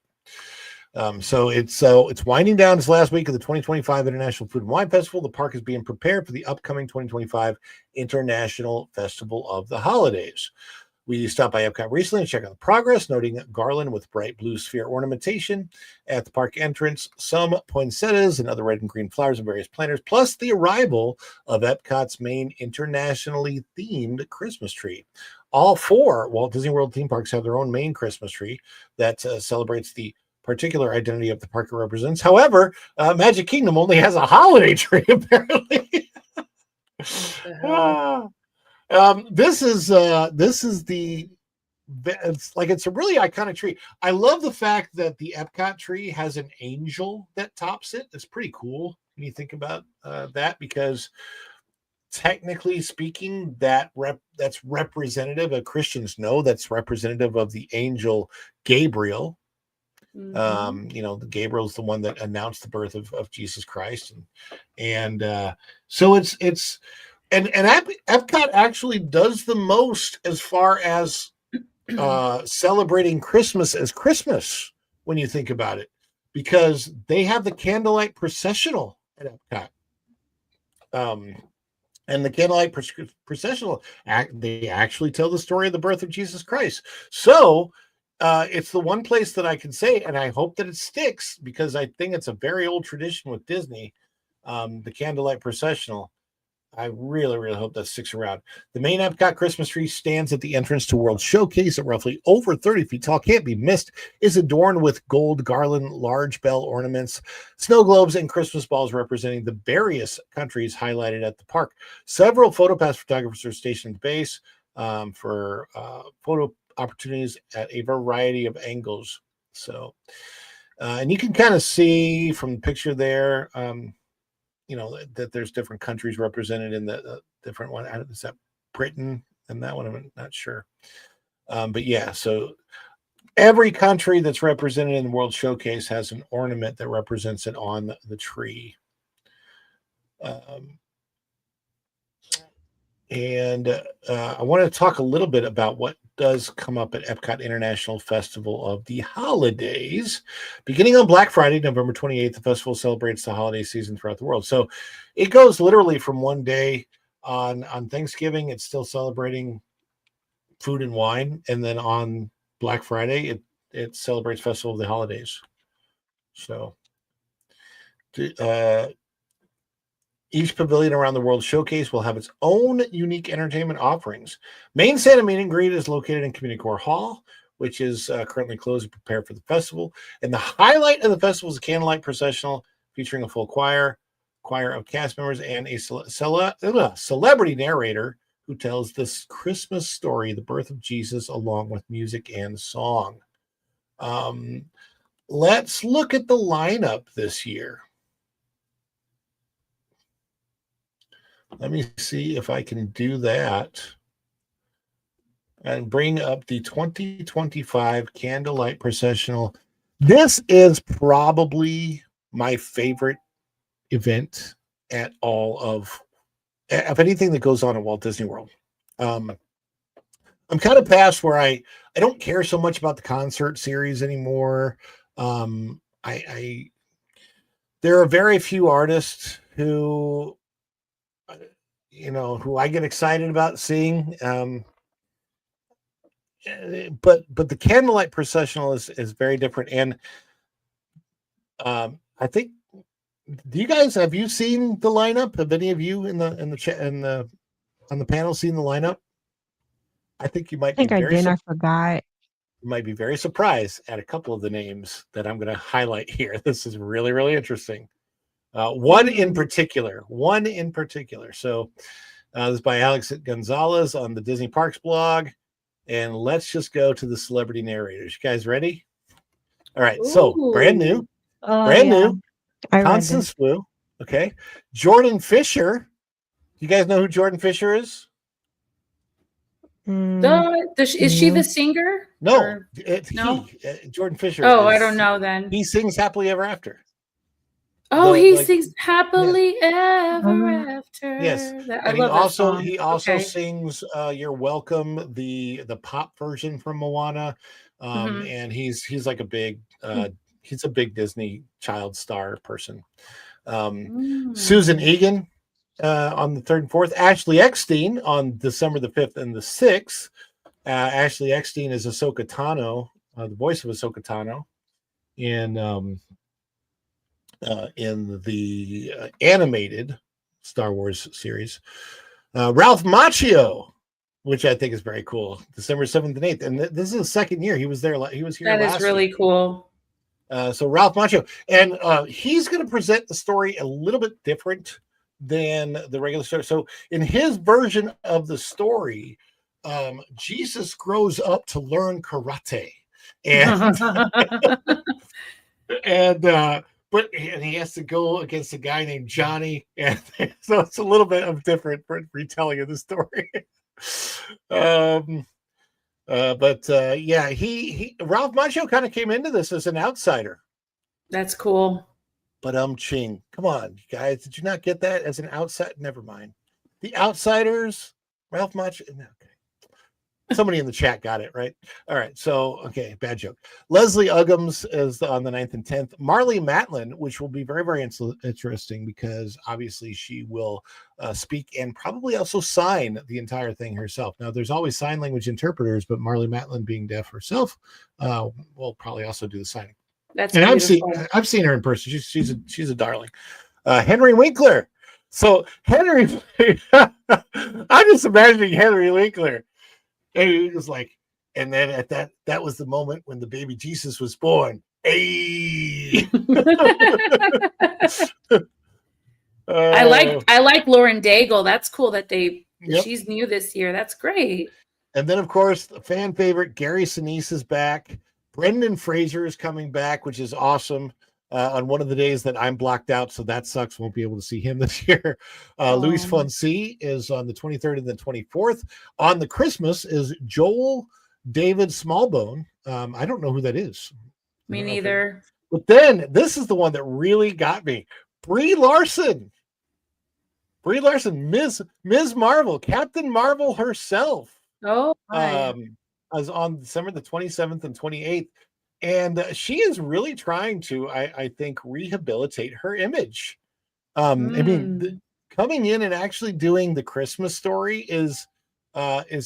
So it's winding down this last week of the 2025 International Food and Wine Festival. The park is being prepared for the upcoming 2025 International Festival of the Holidays. We stopped by Epcot recently and checked out the progress, noting a garland with bright blue sphere ornamentation at the park entrance, some poinsettias and other red and green flowers and various planters, plus the arrival of Epcot's main internationally themed Christmas tree. All four Walt Disney World theme parks have their own main Christmas tree that celebrates the particular identity of the park it represents. However, Magic Kingdom only has a holiday tree, apparently. This is it's a really iconic tree. I love the fact that the Epcot tree has an angel that tops it. It's pretty cool when you think about that, because technically speaking, that's representative. Christians know that's representative of the angel Gabriel. Gabriel's the one that announced the birth of Jesus Christ, and so it's Epcot actually does the most as far as celebrating Christmas as Christmas when you think about it, because they have the candlelight processional at Epcot. And the candlelight processional, they actually tell the story of the birth of Jesus Christ. So it's the one place that I can say, and I hope that it sticks because I think it's a very old tradition with Disney, the Candlelight Processional. I really, really hope that sticks around. The main Epcot Christmas tree stands at the entrance to World Showcase at roughly over 30 feet tall. Can't be missed. Is adorned with gold garland, large bell ornaments, snow globes, and Christmas balls representing the various countries highlighted at the park. Several PhotoPass photographers are stationed at the base for photo opportunities at a variety of angles. So, and you can kind of see from the picture there, that there's different countries represented in the different one. Is that Britain? And that one, I'm not sure. But yeah, so every country that's represented in the World Showcase has an ornament that represents it on the tree. And I want to talk a little bit about what does come up at Epcot International Festival of the Holidays. Beginning on Black Friday, November 28th, the festival celebrates the holiday season throughout the world. So it goes literally from one day on Thanksgiving, it's still celebrating food and wine. And then on Black Friday, it celebrates Festival of the Holidays. So each pavilion around the World Showcase will have its own unique entertainment offerings. Main Santa Meet and Greet is located in Community Core Hall, which is currently closed to prepare for the festival. And the highlight of the festival is a candlelight processional featuring a full choir of cast members, and a celebrity narrator who tells this Christmas story, the birth of Jesus, along with music and song. Let's look at the lineup this year. Let me see if I can do that and bring up the 2025 Candlelight Processional. This is probably my favorite event at all of anything that goes on at Walt Disney World. I'm kind of past where I don't care so much about the concert series anymore. There are very few artists who I get excited about seeing. But the Candlelight Processional is very different. And I think, have you seen the lineup? Have any of you on the panel seen the lineup? I think you might. I think I did. I forgot. You might be very surprised at a couple of the names that I'm going to highlight here. This is really, really interesting. One in particular. So this is by Alex Gonzalez on the Disney Parks blog. And let's just go to the celebrity narrators. You guys ready? All right. Ooh. So brand new. Constance Wu. Okay. Jordan Fisher. You guys know who Jordan Fisher is? Is she the singer? No. No. Jordan Fisher. I don't know then. He sings Happily Ever After. He sings Happily Ever After. Yes. I love that song. He also sings You're Welcome, the pop version from Moana. And he's like a big he's a big Disney child star person. Susan Egan on the 3rd and 4th. Ashley Eckstein on December the 5th and the 6th. Ashley Eckstein is Ahsoka Tano, the voice of Ahsoka Tano in the animated Star Wars series. Ralph Macchio, which I think is very cool. December 7th and 8th. And this is the second year he was there. He was here last year. That is really cool. So Ralph Macchio. And he's going to present the story a little bit different than the regular story. So in his version of the story, Jesus grows up to learn karate. And but he has to go against a guy named Johnny, and so it's a little bit of different retelling of the story. Ralph Macchio kind of came into this as an outsider. That's cool. But Ching, come on, guys, did you not get that as an outsider? Never mind. The Outsiders, Ralph Macchio. Okay. Somebody in the chat got it right. All right, so okay, bad joke. Leslie Uggams is on the 9th and 10th. Marlee Matlin, which will be very, very interesting because obviously she will speak and probably also sign the entire thing herself. Now, there's always sign language interpreters, but Marlee Matlin, being deaf herself, will probably also do the signing. That's and beautiful. I've seen her in person. She's a darling. Henry Winkler. So Henry, I'm just imagining Henry Winkler. And he was like, and then at that was the moment when the baby Jesus was born. Hey. I like Lauren Daigle. That's cool that Yep. she's new this year. That's great. And then, of course, the fan favorite Gary Sinise is back. Brendan Fraser is coming back, which is awesome. On one of the days that I'm blocked out, so that sucks. Won't be able to see him this year. Luis Fonsi is on the 23rd and the 24th. On the Christmas is Joel David Smallbone. I don't know who that is. Me neither. But then this is the one that really got me. Brie Larson. Brie Larson, Ms. Marvel, Captain Marvel herself. Oh, is on December the 27th and 28th. And she is really trying to, I think, rehabilitate her image. I mean, coming in and actually doing the Christmas Story is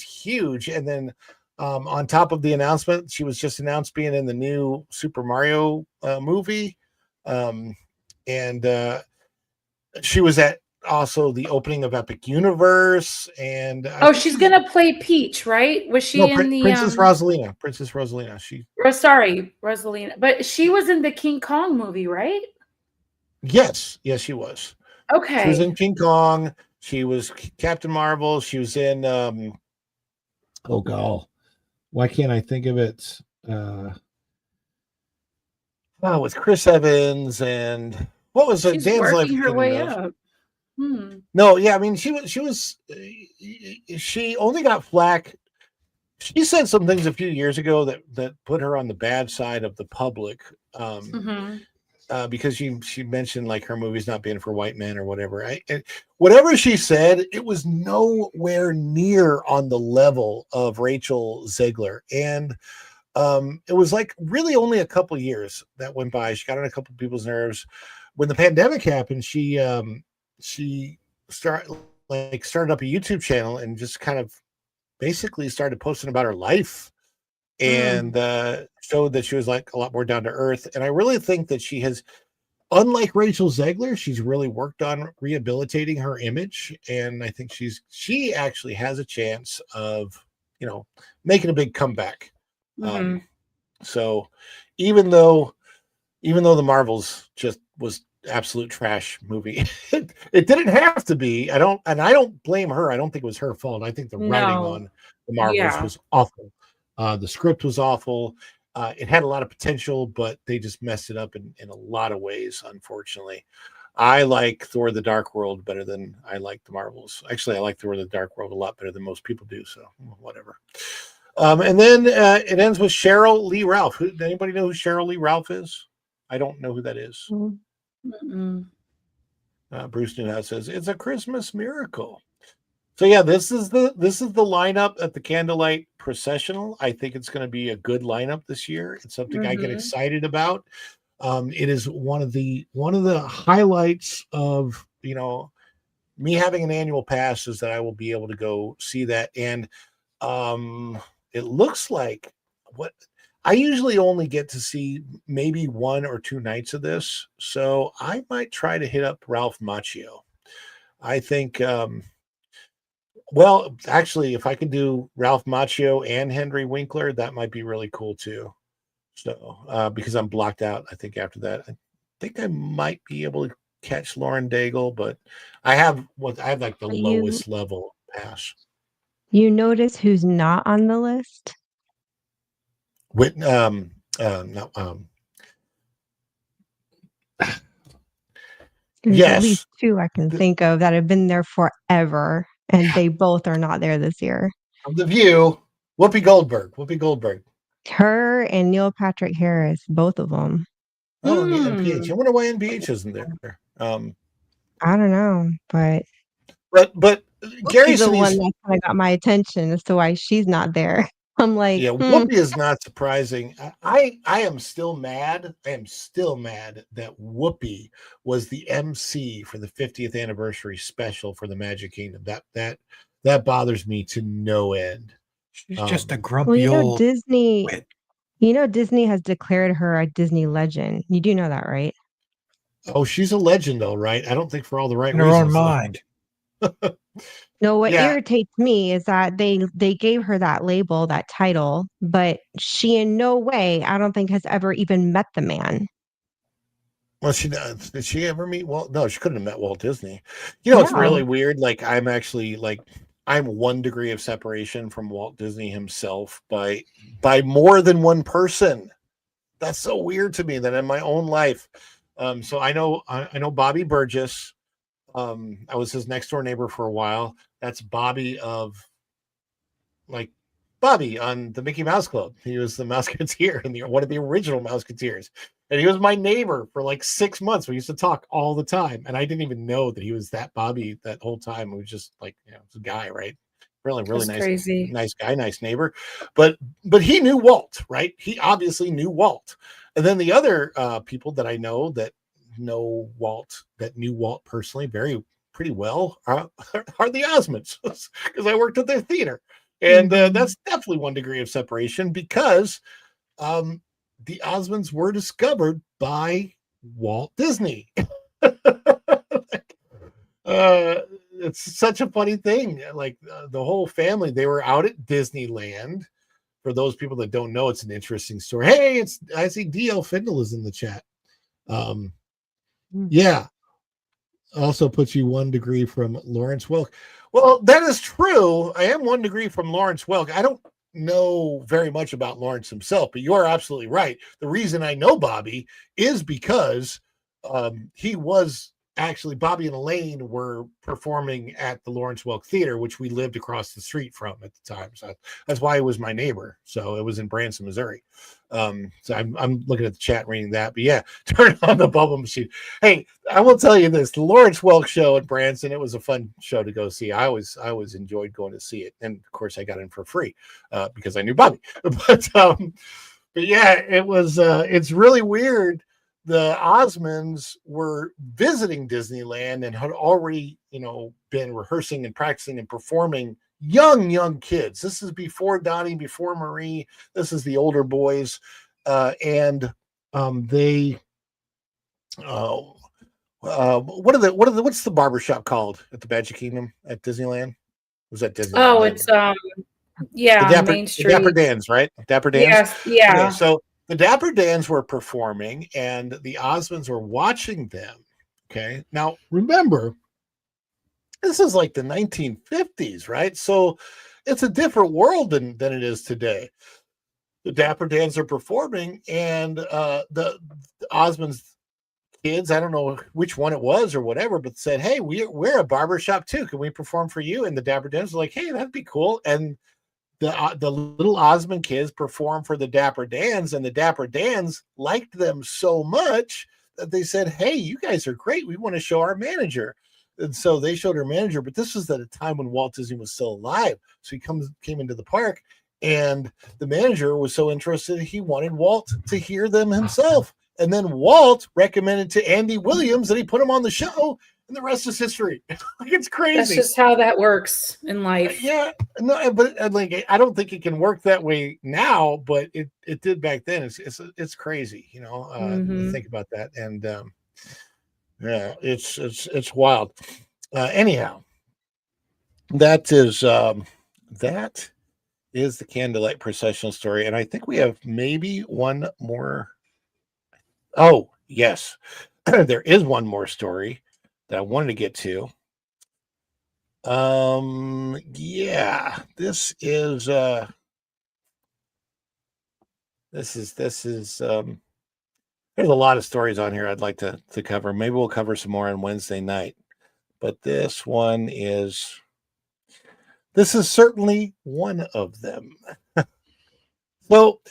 huge. And then on top of the announcement, she was just announced being in the new Super Mario movie. And she was at also the opening of Epic Universe. And she's gonna play Peach, right? Was she in the Princess Rosalina? Princess Rosalina. Sorry, Rosalina. But she was in the King Kong movie, right? Yes, she was. Okay. She was in King Kong. She was Captain Marvel. She was in oh god, why can't I think of it? With Chris Evans and what was it? She's Dan's working Life her way Kingdom. up. No, yeah, I mean she only got flack. She said some things a few years ago that put her on the bad side of the public. Because she mentioned like her movies not being for white men or whatever. Whatever she said, it was nowhere near on the level of Rachel Zegler. And it was like really only a couple years that went by. She got on a couple of people's nerves. When the pandemic happened, she started up a YouTube channel and just kind of basically started posting about her life and showed that she was like a lot more down to earth. And I really think that she has, unlike Rachel Zegler, she's really worked on rehabilitating her image. And I think she actually has a chance of, making a big comeback. So even though the Marvels just was absolute trash movie, it didn't have to be. I don't blame her. I don't think it was her fault. I think the writing on the Marvels was awful. The script was awful. It had a lot of potential, but they just messed it up in a lot of ways, unfortunately. I like Thor the Dark World better than I like the Marvels. Actually, I like Thor the Dark World a lot better than most people do, so whatever. And then it ends with Cheryl Lee Ralph. Does anybody know who Cheryl Lee Ralph is? I don't know who that is. Bruce Newhouse says it's a Christmas miracle. So yeah, this is the lineup at the Candlelight Processional. I think it's going to be a good lineup this year. It's something I get excited about. It is one of the highlights of me having an annual pass is that I will be able to go see that. And it looks like what I usually only get to see maybe 1 or 2 nights of this. So I might try to hit up Ralph Macchio. I think, well, actually, if I could do Ralph Macchio and Henry Winkler, that might be really cool too. So, because I'm blocked out, I think after that, I think I might be able to catch Lauren Daigle, but I have like the lowest level pass. You notice who's not on the list? There's at least 2 I can think of that have been there forever, and they both are not there this year. From The View, Whoopi Goldberg. Her and Neil Patrick Harris, both of them. Oh, yeah, NPH. I wonder why NPH isn't there. I don't know, but Gary She's the one Sinise, that kind of got my attention as to why she's not there. I'm like, yeah, Whoopi is not surprising. I am still mad. I am still mad that Whoopi was the MC for the 50th anniversary special for the Magic Kingdom. That bothers me to no end. She's just a well, grumpy old. Disney. wit. Disney has declared her a Disney legend. You do know that, right? Oh, she's a legend, though, right? I don't think for all the right In her reasons. own though. mind. No, what Yeah. irritates me is that they gave her that label, that title, but she in no way, I don't think, has ever even met the man. Well, did she ever meet Walt? No, she couldn't have met Walt Disney. You know, it's No. really weird. Like, I'm 1 degree of separation from Walt Disney himself by more than one person. That's so weird to me that in my own life. So I know Bobby Burgess. I was his next door neighbor for a while. That's Bobby Bobby on the Mickey Mouse Club. He was the Mouseketeer and one of the original Mouseketeers. And he was my neighbor for like 6 months. We used to talk all the time. And I didn't even know that he was that Bobby that whole time. It was just like, it's a guy, right? Really That's nice, crazy. nice guy, nice neighbor. But he knew Walt, right? He obviously knew Walt. And then the other people that I know that know Walt, that knew Walt personally pretty well are the Osmonds, because I worked at their theater. And that's definitely 1 degree of separation because the Osmonds were discovered by Walt Disney. It's such a funny thing. Like the whole family, they were out at Disneyland. For those people that don't know, it's an interesting story. Hey, I see DL Findle is in the chat. Yeah. Also puts you 1 degree from Lawrence Welk. Well, that is true. I am 1 degree from Lawrence Welk. I don't know very much about Lawrence himself, but you are absolutely right. The reason I know Bobby is because he was actually, Bobby and Elaine were performing at the Lawrence Welk Theater, which we lived across the street from at the time. So that's why he was my neighbor. So it was in Branson, Missouri. So I'm looking at the chat and reading that. But yeah, turn on the bubble machine. Hey, I will tell you this: the Lawrence Welk show at Branson, it was a fun show to go see. I always enjoyed going to see it, and of course I got in for free because I knew Bobby. But yeah, it was. It's really weird. The Osmonds were visiting Disneyland and had already, been rehearsing and practicing and performing. Young kids. This is before Donnie, before Marie. This is the older boys, and they. What's the barbershop called at the Magic Kingdom at Disneyland? Was that Disneyland? Oh, it's Main Street. The Dapper Dans, right? Dapper Dans. Yes, yeah. Okay, so the Dapper Dans were performing, and the Osmonds were watching them. Okay, now remember, this is like the 1950s, right? So it's a different world than it is today. The Dapper Dans are performing, and the Osmonds kids, I don't know which one it was or whatever, but said, "Hey, we're a barbershop too. Can we perform for you?" And the Dapper Dans were like, "Hey, that'd be cool." And the little Osmond kids performed for the Dapper Dans, and the Dapper Dans liked them so much that they said, "Hey, you guys are great. We want to show our manager." And so they showed her manager, but this was at a time when Walt Disney was still alive. So he came into the park, and the manager was so interested, he wanted Walt to hear them himself. And then Walt recommended to Andy Williams that he put him on the show, and the rest is history. Like, it's crazy. That's just how that works in life. Yeah, no, but like, I don't think it can work that way now, but it did back then. It's crazy, to think about that. And yeah, it's wild. Anyhow, that is the Candlelight Processional story, and I think we have maybe one more. Oh, yes. There is one more story that I wanted to get to. Yeah, this is there's a lot of stories on here I'd like to cover. Maybe we'll cover some more on Wednesday night. But this is certainly one of them. So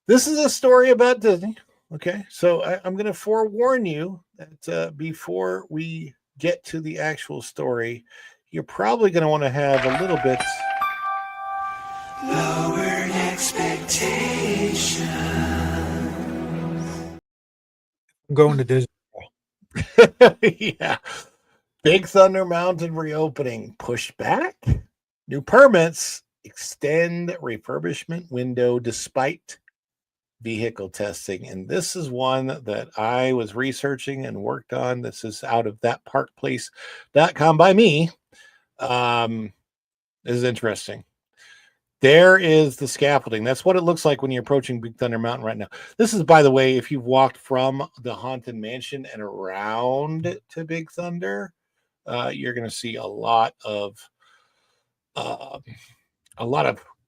this is a story about Disney. Okay, so I'm going to forewarn you that before we get to the actual story, you're probably going to want to have a little bit Lowered expectations. I'm going to Disney. yeah. Big Thunder Mountain reopening pushed back. New permits extend refurbishment window despite vehicle testing. And this is one that I was researching and worked on. This is out of thatparkplace.com by me. This is interesting. There is the scaffolding. That's what it looks like when you're approaching Big Thunder Mountain right now. This is, by the way, if you've walked from the Haunted Mansion and around to Big Thunder, you're going to see a lot of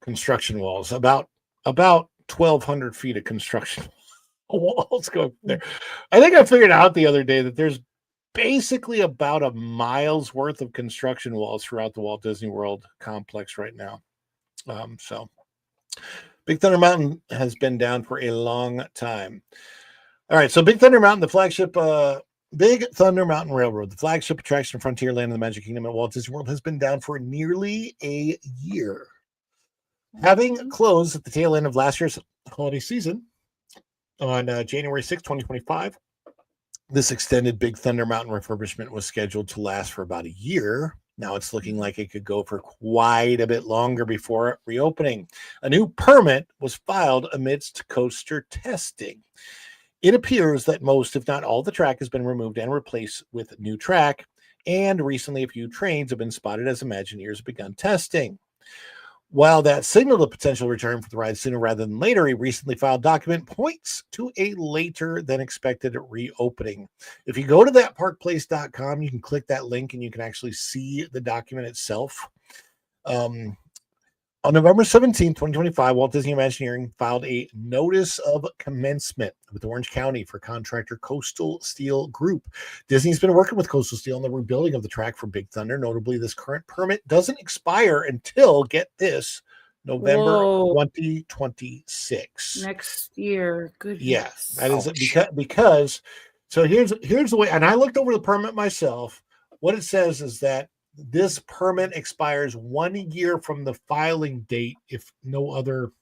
construction walls. About 1,200 feet of construction walls going there. I think I figured out the other day that there's basically about a mile's worth of construction walls throughout the Walt Disney World complex right now. So Big Thunder Mountain has been down for a long time. All right, so Big Thunder Mountain, the flagship Big Thunder Mountain Railroad, the flagship attraction of Frontierland in the Magic Kingdom at Walt Disney World, has been down for nearly a year. Having closed at the tail end of last year's holiday season on January 6, 2025, this extended Big Thunder Mountain refurbishment was scheduled to last for about a year. Now it's looking like it could go for quite a bit longer before reopening. A new permit was filed amidst coaster testing. It appears that most, if not all, the track has been removed and replaced with new track, and recently a few trains have been spotted as Imagineers have begun testing. While that signaled a potential return for the ride sooner rather than later, a recently filed document points to a later than expected reopening. If you go to thatparkplace.com, you can click that link and you can actually see the document itself. On November 17, 2025, Walt Disney Imagineering filed a notice of commencement with Orange County for contractor Coastal Steel Group. Disney's been working with Coastal Steel on the rebuilding of the track for Big Thunder. Notably, this current permit doesn't expire until, get this, November 2026. Next year. Goodness. Yeah, that is because so here's the way, and I looked over the permit myself. What it says is that this permit expires 1 year from the filing date if no other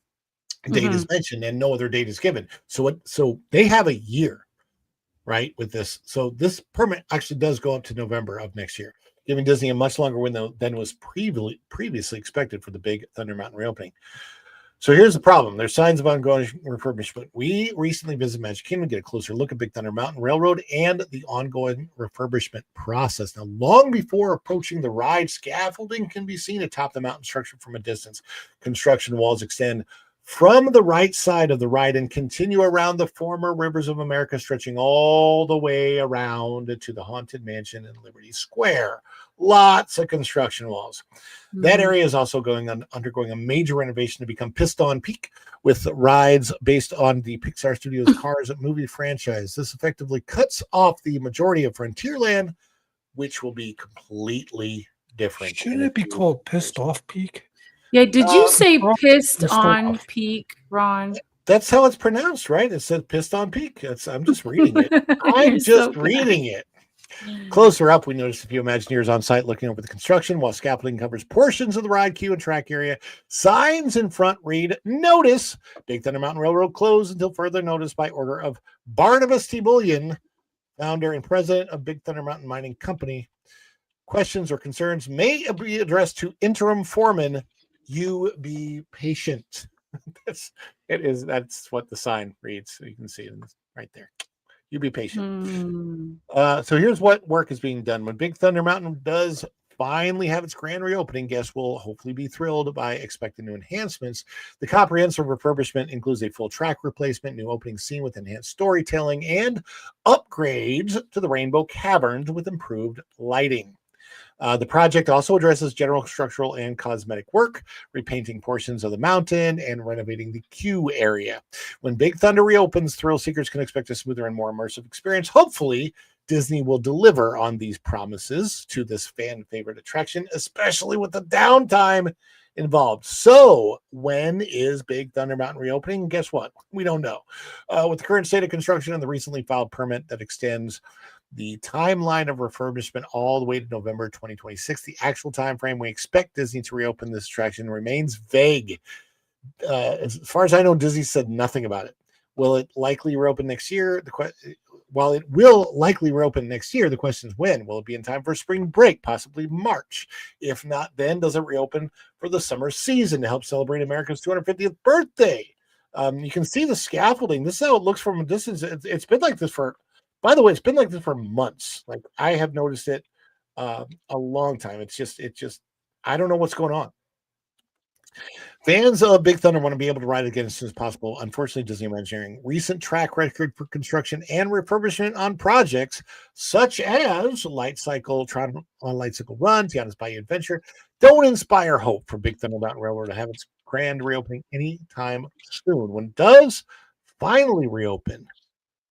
date is mentioned and no other date is given. So they have a year, right, with this. So this permit actually does go up to November of next year, giving Disney a much longer window than was previously expected for the Big Thunder Mountain reopening. So here's the problem. There's signs of ongoing refurbishment. We recently visited Magic Kingdom to get a closer look at Big Thunder Mountain Railroad and the ongoing refurbishment process. Now, long before approaching the ride, scaffolding can be seen atop the mountain structure from a distance. Construction walls extend from the right side of the ride and continue around the former Rivers of America, stretching all the way around to the Haunted Mansion in Liberty Square. Lots of construction walls. That area is also undergoing a major renovation to become Piston Peak, with rides based on the Pixar Studios Cars movie franchise. This effectively cuts off the majority of Frontierland, which will be completely different. Shouldn't it be called Pissed Off Peak? Yeah, did you say pissed Pissed on off. peak, Ron? That's how it's pronounced, right? It said Piston Peak. I'm just reading it. I'm You're just so reading it. Closer up, we noticed a few Imagineers on site looking over the construction while scaffolding covers portions of the ride queue and track area. Signs in front read, "Notice, Big Thunder Mountain Railroad closed until further notice by order of Barnabas T. Bullion, founder and president of Big Thunder Mountain Mining Company. Questions or concerns may be addressed to interim foreman. You be patient." That's what the sign reads. So you can see it right there. You be patient. So here's what work is being done. When Big Thunder Mountain does finally have its grand reopening, guests will hopefully be thrilled by expecting new enhancements. The comprehensive refurbishment includes a full track replacement, new opening scene with enhanced storytelling, and upgrades to the Rainbow Caverns with improved lighting. The project also addresses general structural and cosmetic work, repainting portions of the mountain and renovating the queue area. When Big Thunder reopens, thrill seekers can expect a smoother and more immersive experience. Hopefully, Disney will deliver on these promises to this fan favorite attraction, especially with the downtime involved. So when is Big Thunder Mountain reopening? Guess what? We don't know. With the current state of construction and the recently filed permit that extends the timeline of refurbishment all the way to November 2026. The actual time frame we expect Disney to reopen this attraction remains vague. As far as I know, Disney said nothing about it. Will it likely reopen next year? While it will likely reopen next year, the question is when. Will it be in time for spring break, possibly March? If not, then does it reopen for the summer season to help celebrate America's 250th birthday? You can see the scaffolding. This is how it looks from a distance. It's been like this for, by the way, it's been like this for months. Like I have noticed it a long time. It's just, I don't know what's going on. Fans of Big Thunder want to be able to ride it again as soon as possible. Unfortunately, Disney Imagineering recent track record for construction and refurbishment on projects such as Light Cycle, Tron on Light Cycle Run, Tiana's Bayou Adventure don't inspire hope for Big Thunder Mountain Railroad to have its grand reopening anytime soon. When it does finally reopen,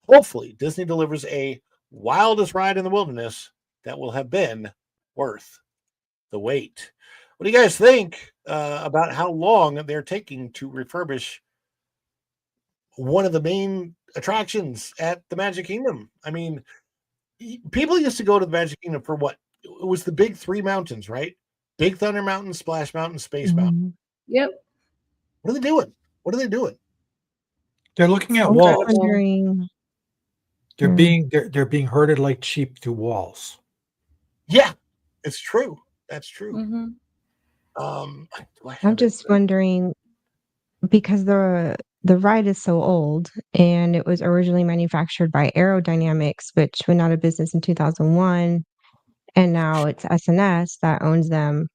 hopefully Disney delivers a wildest ride in the wilderness that will have been worth the wait. What do you guys think about how long they're taking to refurbish one of the main attractions at the Magic Kingdom? I mean, people used to go to the Magic Kingdom for what? It was the big three mountains, right? Big Thunder Mountain, Splash Mountain, Space Mountain. Yep. What are they doing? What are they doing? They're looking at walls. They're being herded like sheep to walls. Yeah, it's true. That's true. Mm-hmm. I'm just wondering, because the ride is so old and it was originally manufactured by Aerodynamics, which went out of business in 2001, and now it's SNS that owns them.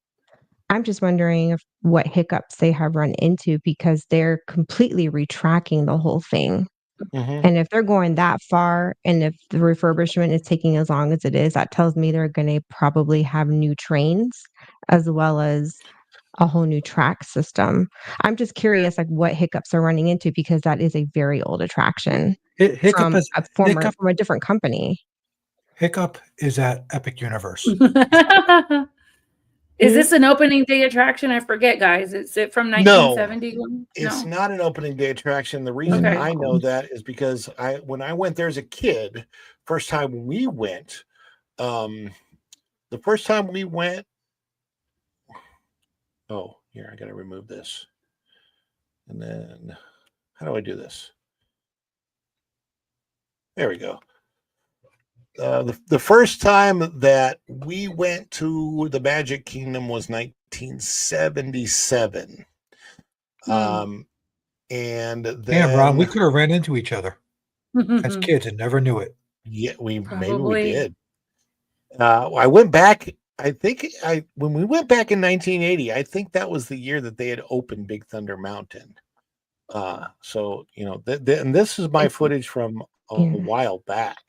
I'm just wondering what hiccups they have run into, because they're completely retracking the whole thing. Mm-hmm. And if they're going that far, and if the refurbishment is taking as long as it is, that tells me they're going to probably have new trains as well as a whole new track system. I'm just curious, like, what hiccups they're running into, because that is a very old attraction from a different company. Hiccup is at Epic Universe. Is this an opening day attraction? I forget, guys. Is it from 1971? It's not an opening day attraction. The reason I know that is because when I went there as a kid, first time we went, oh, here, I got to remove this. And then how do I do this? There we go. The first time that we went to the Magic Kingdom was 1977. And then, damn, Ron, we could have ran into each other as kids and never knew it. Yeah, maybe we did. I went back. I think when we went back in 1980, I think that was the year that they had opened Big Thunder Mountain. So and this is my footage from a while back.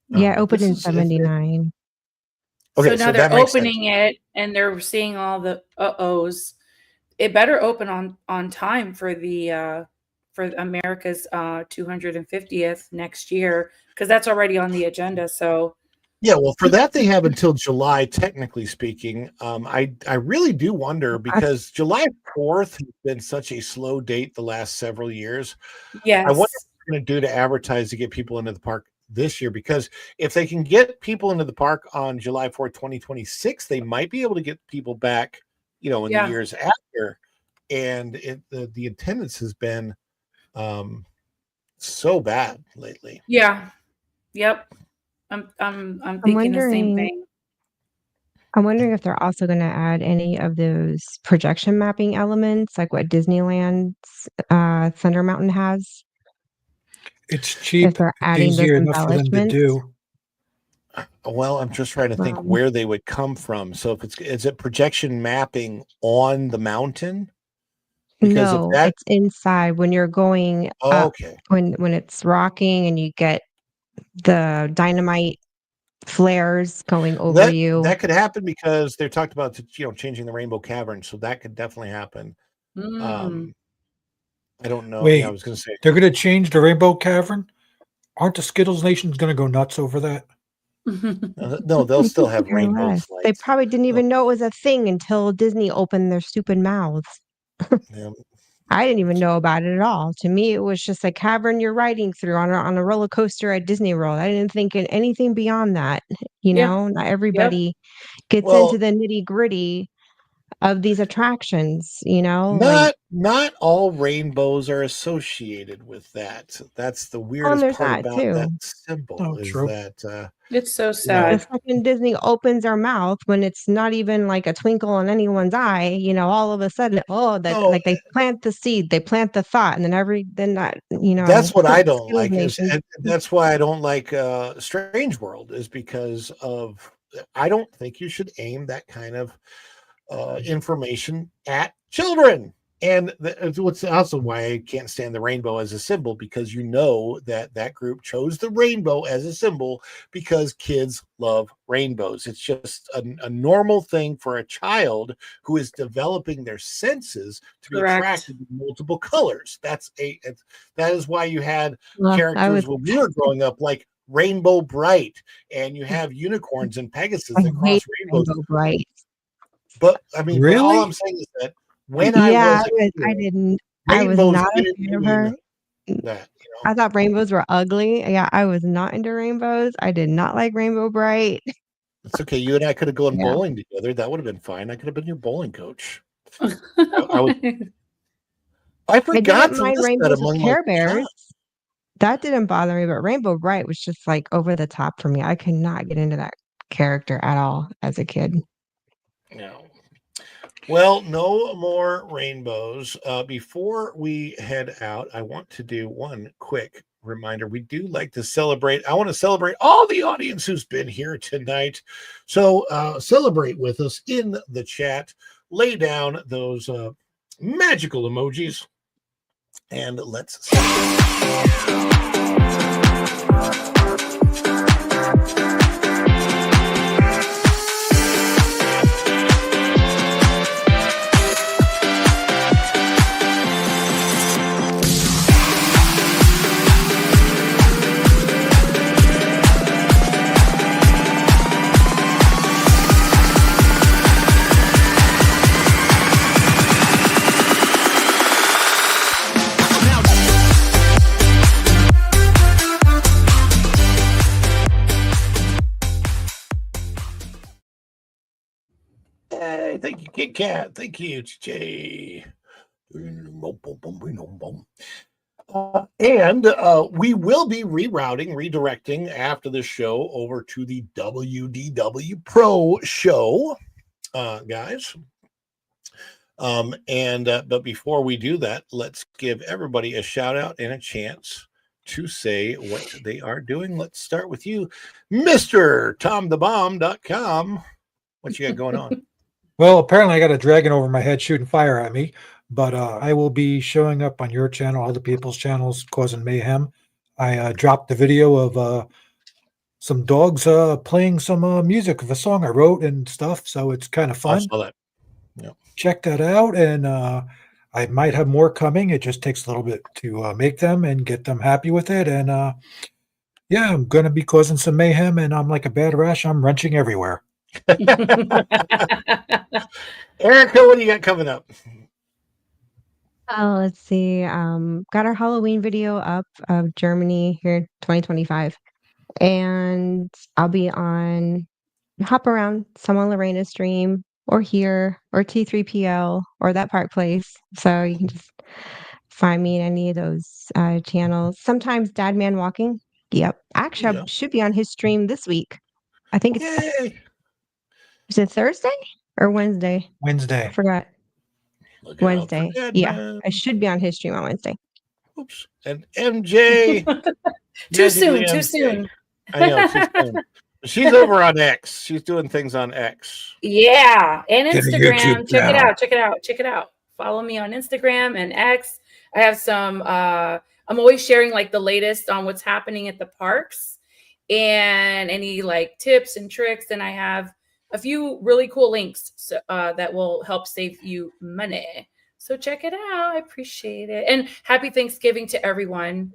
Yeah, it opened in 79. Okay, so now they're opening it and they're seeing all the uh-ohs. It better open on time for the for America's 250th next year, because that's already on the agenda. So yeah, well, for that they have until July, technically speaking. I really do wonder, because July 4th has been such a slow date the last several years. Yes. I wonder what they're going to do to advertise to get people into the park this year, because if they can get people into the park on July 4th, 2026, they might be able to get people back, in the years after. And the attendance has been so bad lately. Yeah. Yep. I'm thinking the same thing. I'm wondering if they're also going to add any of those projection mapping elements, like what Disneyland's Thunder Mountain has. It's cheap. If they're adding those easier enough for them to embellishments. do. Well, I'm just trying to think where they would come from. So is it projection mapping on the mountain? Because No, it's inside when you're going up, okay. when it's rocking and you get the dynamite flares going over you. That could happen, because they're talked about changing the Rainbow Cavern, so that could definitely happen. I don't know. Wait, I was going to say they're going to change the Rainbow Cavern? Aren't the Skittles Nations going to go nuts over that? no, they'll still have Care rainbow less. slides. They probably didn't even know it was a thing until Disney opened their stupid mouths. Yeah. I didn't even know about it at all. To me, it was just a cavern you're riding through on a roller coaster at Disney World. I didn't think anything beyond that. Yeah. Not everybody gets Well- into the nitty gritty of these attractions. Like, Not all rainbows are associated with that. That's the weirdest there's part that about too. that symbol Oh, is true. that It's so the sad. fucking Disney opens their mouth when it's not even like a twinkle in anyone's eye. All of a sudden, like they plant the seed, they plant the thought, and then that. that's what I don't Skills like. Nation. And that's why I don't like Strange World, is because of I don't think you should aim that kind of information at children. And what's also why I can't stand the rainbow as a symbol, because that group chose the rainbow as a symbol because kids love rainbows. It's just a normal thing for a child who is developing their senses to be Correct. attracted to multiple colors. That is why you had Well, I characters was- when we were growing up like Rainbow Bright, and you have unicorns and Pegasus I that cross hate rainbows. Rainbow Bright. But I mean, Really? all I'm saying is that when I Yeah, was a I kid, didn't. I was rainbows not a didn't fan of mean her. that, I thought rainbows were ugly. Yeah, I was not into rainbows. I did not like Rainbow Bright. It's okay. You and I could have gone Yeah. bowling together. That would have been fine. I could have been your bowling coach. I I forgot didn't to mind list that rainbows with among my Care Bears. jobs. That didn't bother me, but Rainbow Bright was just like over the top for me. I could not get into that character at all as a kid. No. Well, no more rainbows. Before we head out, I want to do one quick reminder. We do like to celebrate. I want to celebrate all the audience who's been here tonight. So celebrate with us in the chat. Lay down those magical emojis. And let's Hey, thank you, Kit Kat. Thank you, Jay. And we will be redirecting after the show over to the WDW Pro show, guys. But before we do that, let's give everybody a shout out and a chance to say what they are doing. Let's start with you, Mr. TomTheBomb.com. What you got going on? Well, apparently I got a dragon over my head shooting fire at me, but I will be showing up on your channel, other people's channels, causing mayhem. I dropped the video of some dogs playing some music of a song I wrote and stuff, so it's kind of I fun. saw that. Yeah. Check that out, and I might have more coming. It just takes a little bit to make them and get them happy with it. And yeah, I'm going to be causing some mayhem, and I'm like a bad rash. I'm wrenching everywhere. Erica, what do you got coming up? Oh, let's see. Got our Halloween video up of Germany here 2025. And I'll be on hop around some on Lorena's stream or here or T3PL or that Park Place. So you can just find me in any of those channels. Sometimes Dad Man Walking. Yep. Actually, I should be on his stream this week. I think it's is it Thursday or Wednesday? Wednesday. I forgot. Look out Wednesday. for Dad Yeah. Man. I should be on his stream on Wednesday. Oops. And MJ. Too soon. Magically Too MJ. soon. I know. Too soon. She's over on X. She's doing things on X. Yeah, and Get a Instagram. YouTube Check it channel. out. Check it out. Check it out. Follow me on Instagram and X. I have some. I'm always sharing like the latest on what's happening at the parks and any like tips and tricks. And I have a few really cool links that will help save you money. So check it out. I appreciate it. And happy Thanksgiving to everyone.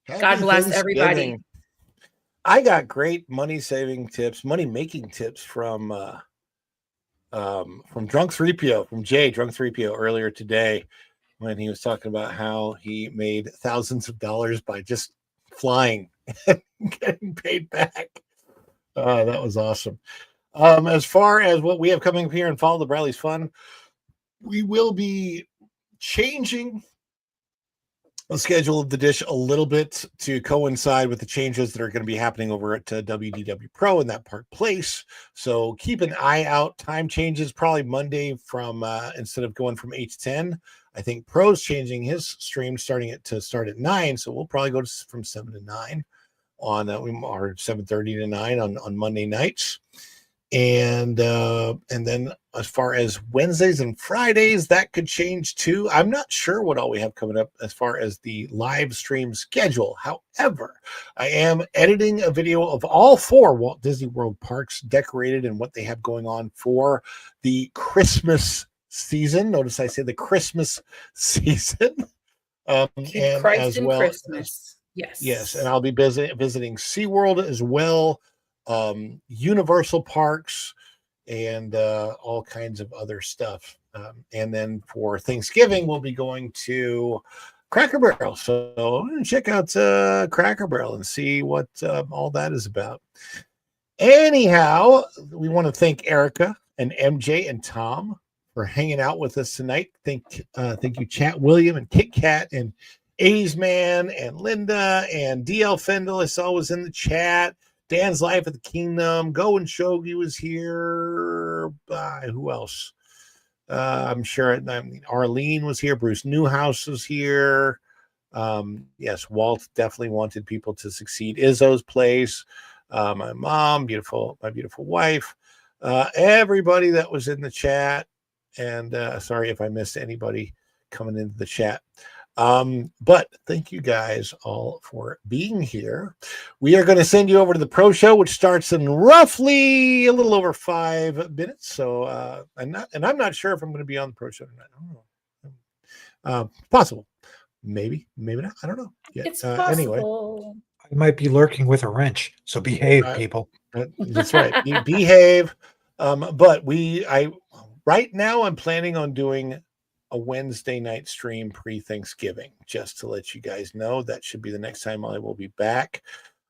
God Happy bless everybody. Thanksgiving. I got great money saving tips, money making tips from Drunk 3PO, from Jay Drunk 3PO earlier today. when he was talking about how he made thousands of dollars by just flying and getting paid back. That was awesome. As far as what we have coming up here and Follow the Bradley's Fun, we will be changing the schedule of the dish a little bit to coincide with the changes that are going to be happening over at WDW Pro in that Park Place. So keep an eye out. Time changes probably Monday from instead of going from 8 to 10. I think Pro's changing his stream start at 9. So we'll probably go from 7 to 9 on or 7:30 to 9 on Monday nights. And then as far as Wednesdays and Fridays, that could change too. I'm not sure what all we have coming up as far as the live stream schedule. However, I am editing a video of all 4 Walt Disney World parks decorated and what they have going on for the Christmas season. Notice I say the Christmas season. Keep Christ in Christmas. Yes, and I'll be visiting SeaWorld as well. Universal parks and all kinds of other stuff. And then for Thanksgiving, we'll be going to Cracker Barrel. So check out Cracker Barrel and see what all that is about. Anyhow, we want to thank Erica and MJ and Tom for hanging out with us tonight. Thank you, Chat William and Kit Kat and 80s Man and Linda and DL Fendel. I saw was in the chat. Dan's Life at the Kingdom. Go and Shogi was here. Who else? I'm sure. Arlene was here. Bruce Newhouse was here. Yes, Walt definitely wanted people to succeed. Izzo's place. My mom, my beautiful wife. Everybody that was in the chat. And sorry if I missed anybody coming into the chat. But thank you guys all for being here. We are going to send you over to the Pro Show, which starts in roughly a little over 5 minutes. So I'm not sure if I'm going to be on the Pro Show tonight. I don't know. Possible. Maybe not. I don't know. Yeah. It's possible. Anyway. I might be lurking with a wrench, so behave, people. That's right. You behave. But right now I'm planning on doing a Wednesday night stream pre-Thanksgiving, just to let you guys know. That should be the next time I will be back,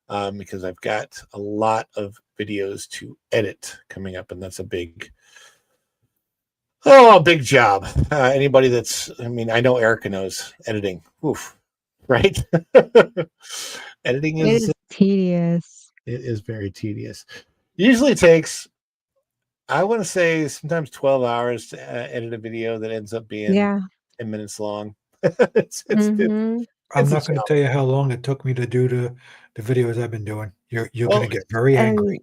because I've got a lot of videos to edit coming up, and that's a big job. Anybody I know Erica knows editing. Oof, right? Editing is tedious. It is very tedious. Usually takes, I want to say, sometimes 12 hours to edit a video that ends up being 10 minutes long. I'm not going to tell you how long it took me to do the videos I've been doing. You're going to get very angry.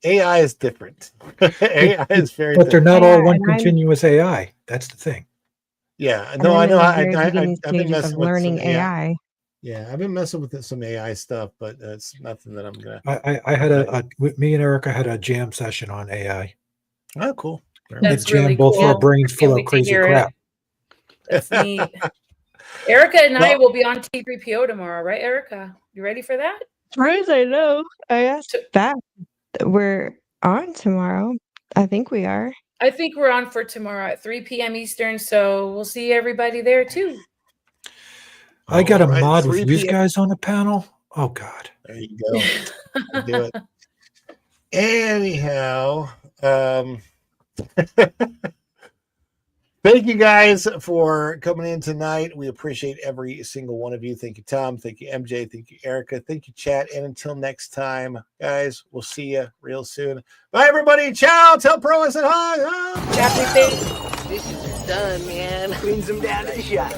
AI is different. AI is very but they're different. not all one continuous AI. That's the thing. Yeah, no, I know. I've been messing with learning some AI. Yeah, I've been messing with some AI stuff, but it's nothing that I'm gonna. I had me and Erica had a jam session on AI. Oh, cool. That's jam really both cool. our brains full of crazy crap. That's neat. Erica and I will be on T3PO tomorrow, right, Erica? You ready for that? As far as I know, I asked that we're on tomorrow. I think we are. I think we're on for tomorrow at 3 p.m. Eastern, so we'll see everybody there too. I got a mod with these guys on the panel. Oh God. There you go. Do it. Anyhow, thank you guys for coming in tonight. We appreciate every single one of you. Thank you, Tom. Thank you, MJ. Thank you, Erica. Thank you, chat. And until next time, guys, we'll see you real soon. Bye, everybody. Ciao. Tell Pro I said hi. Dishes are done, man. Cleans them down to the shop.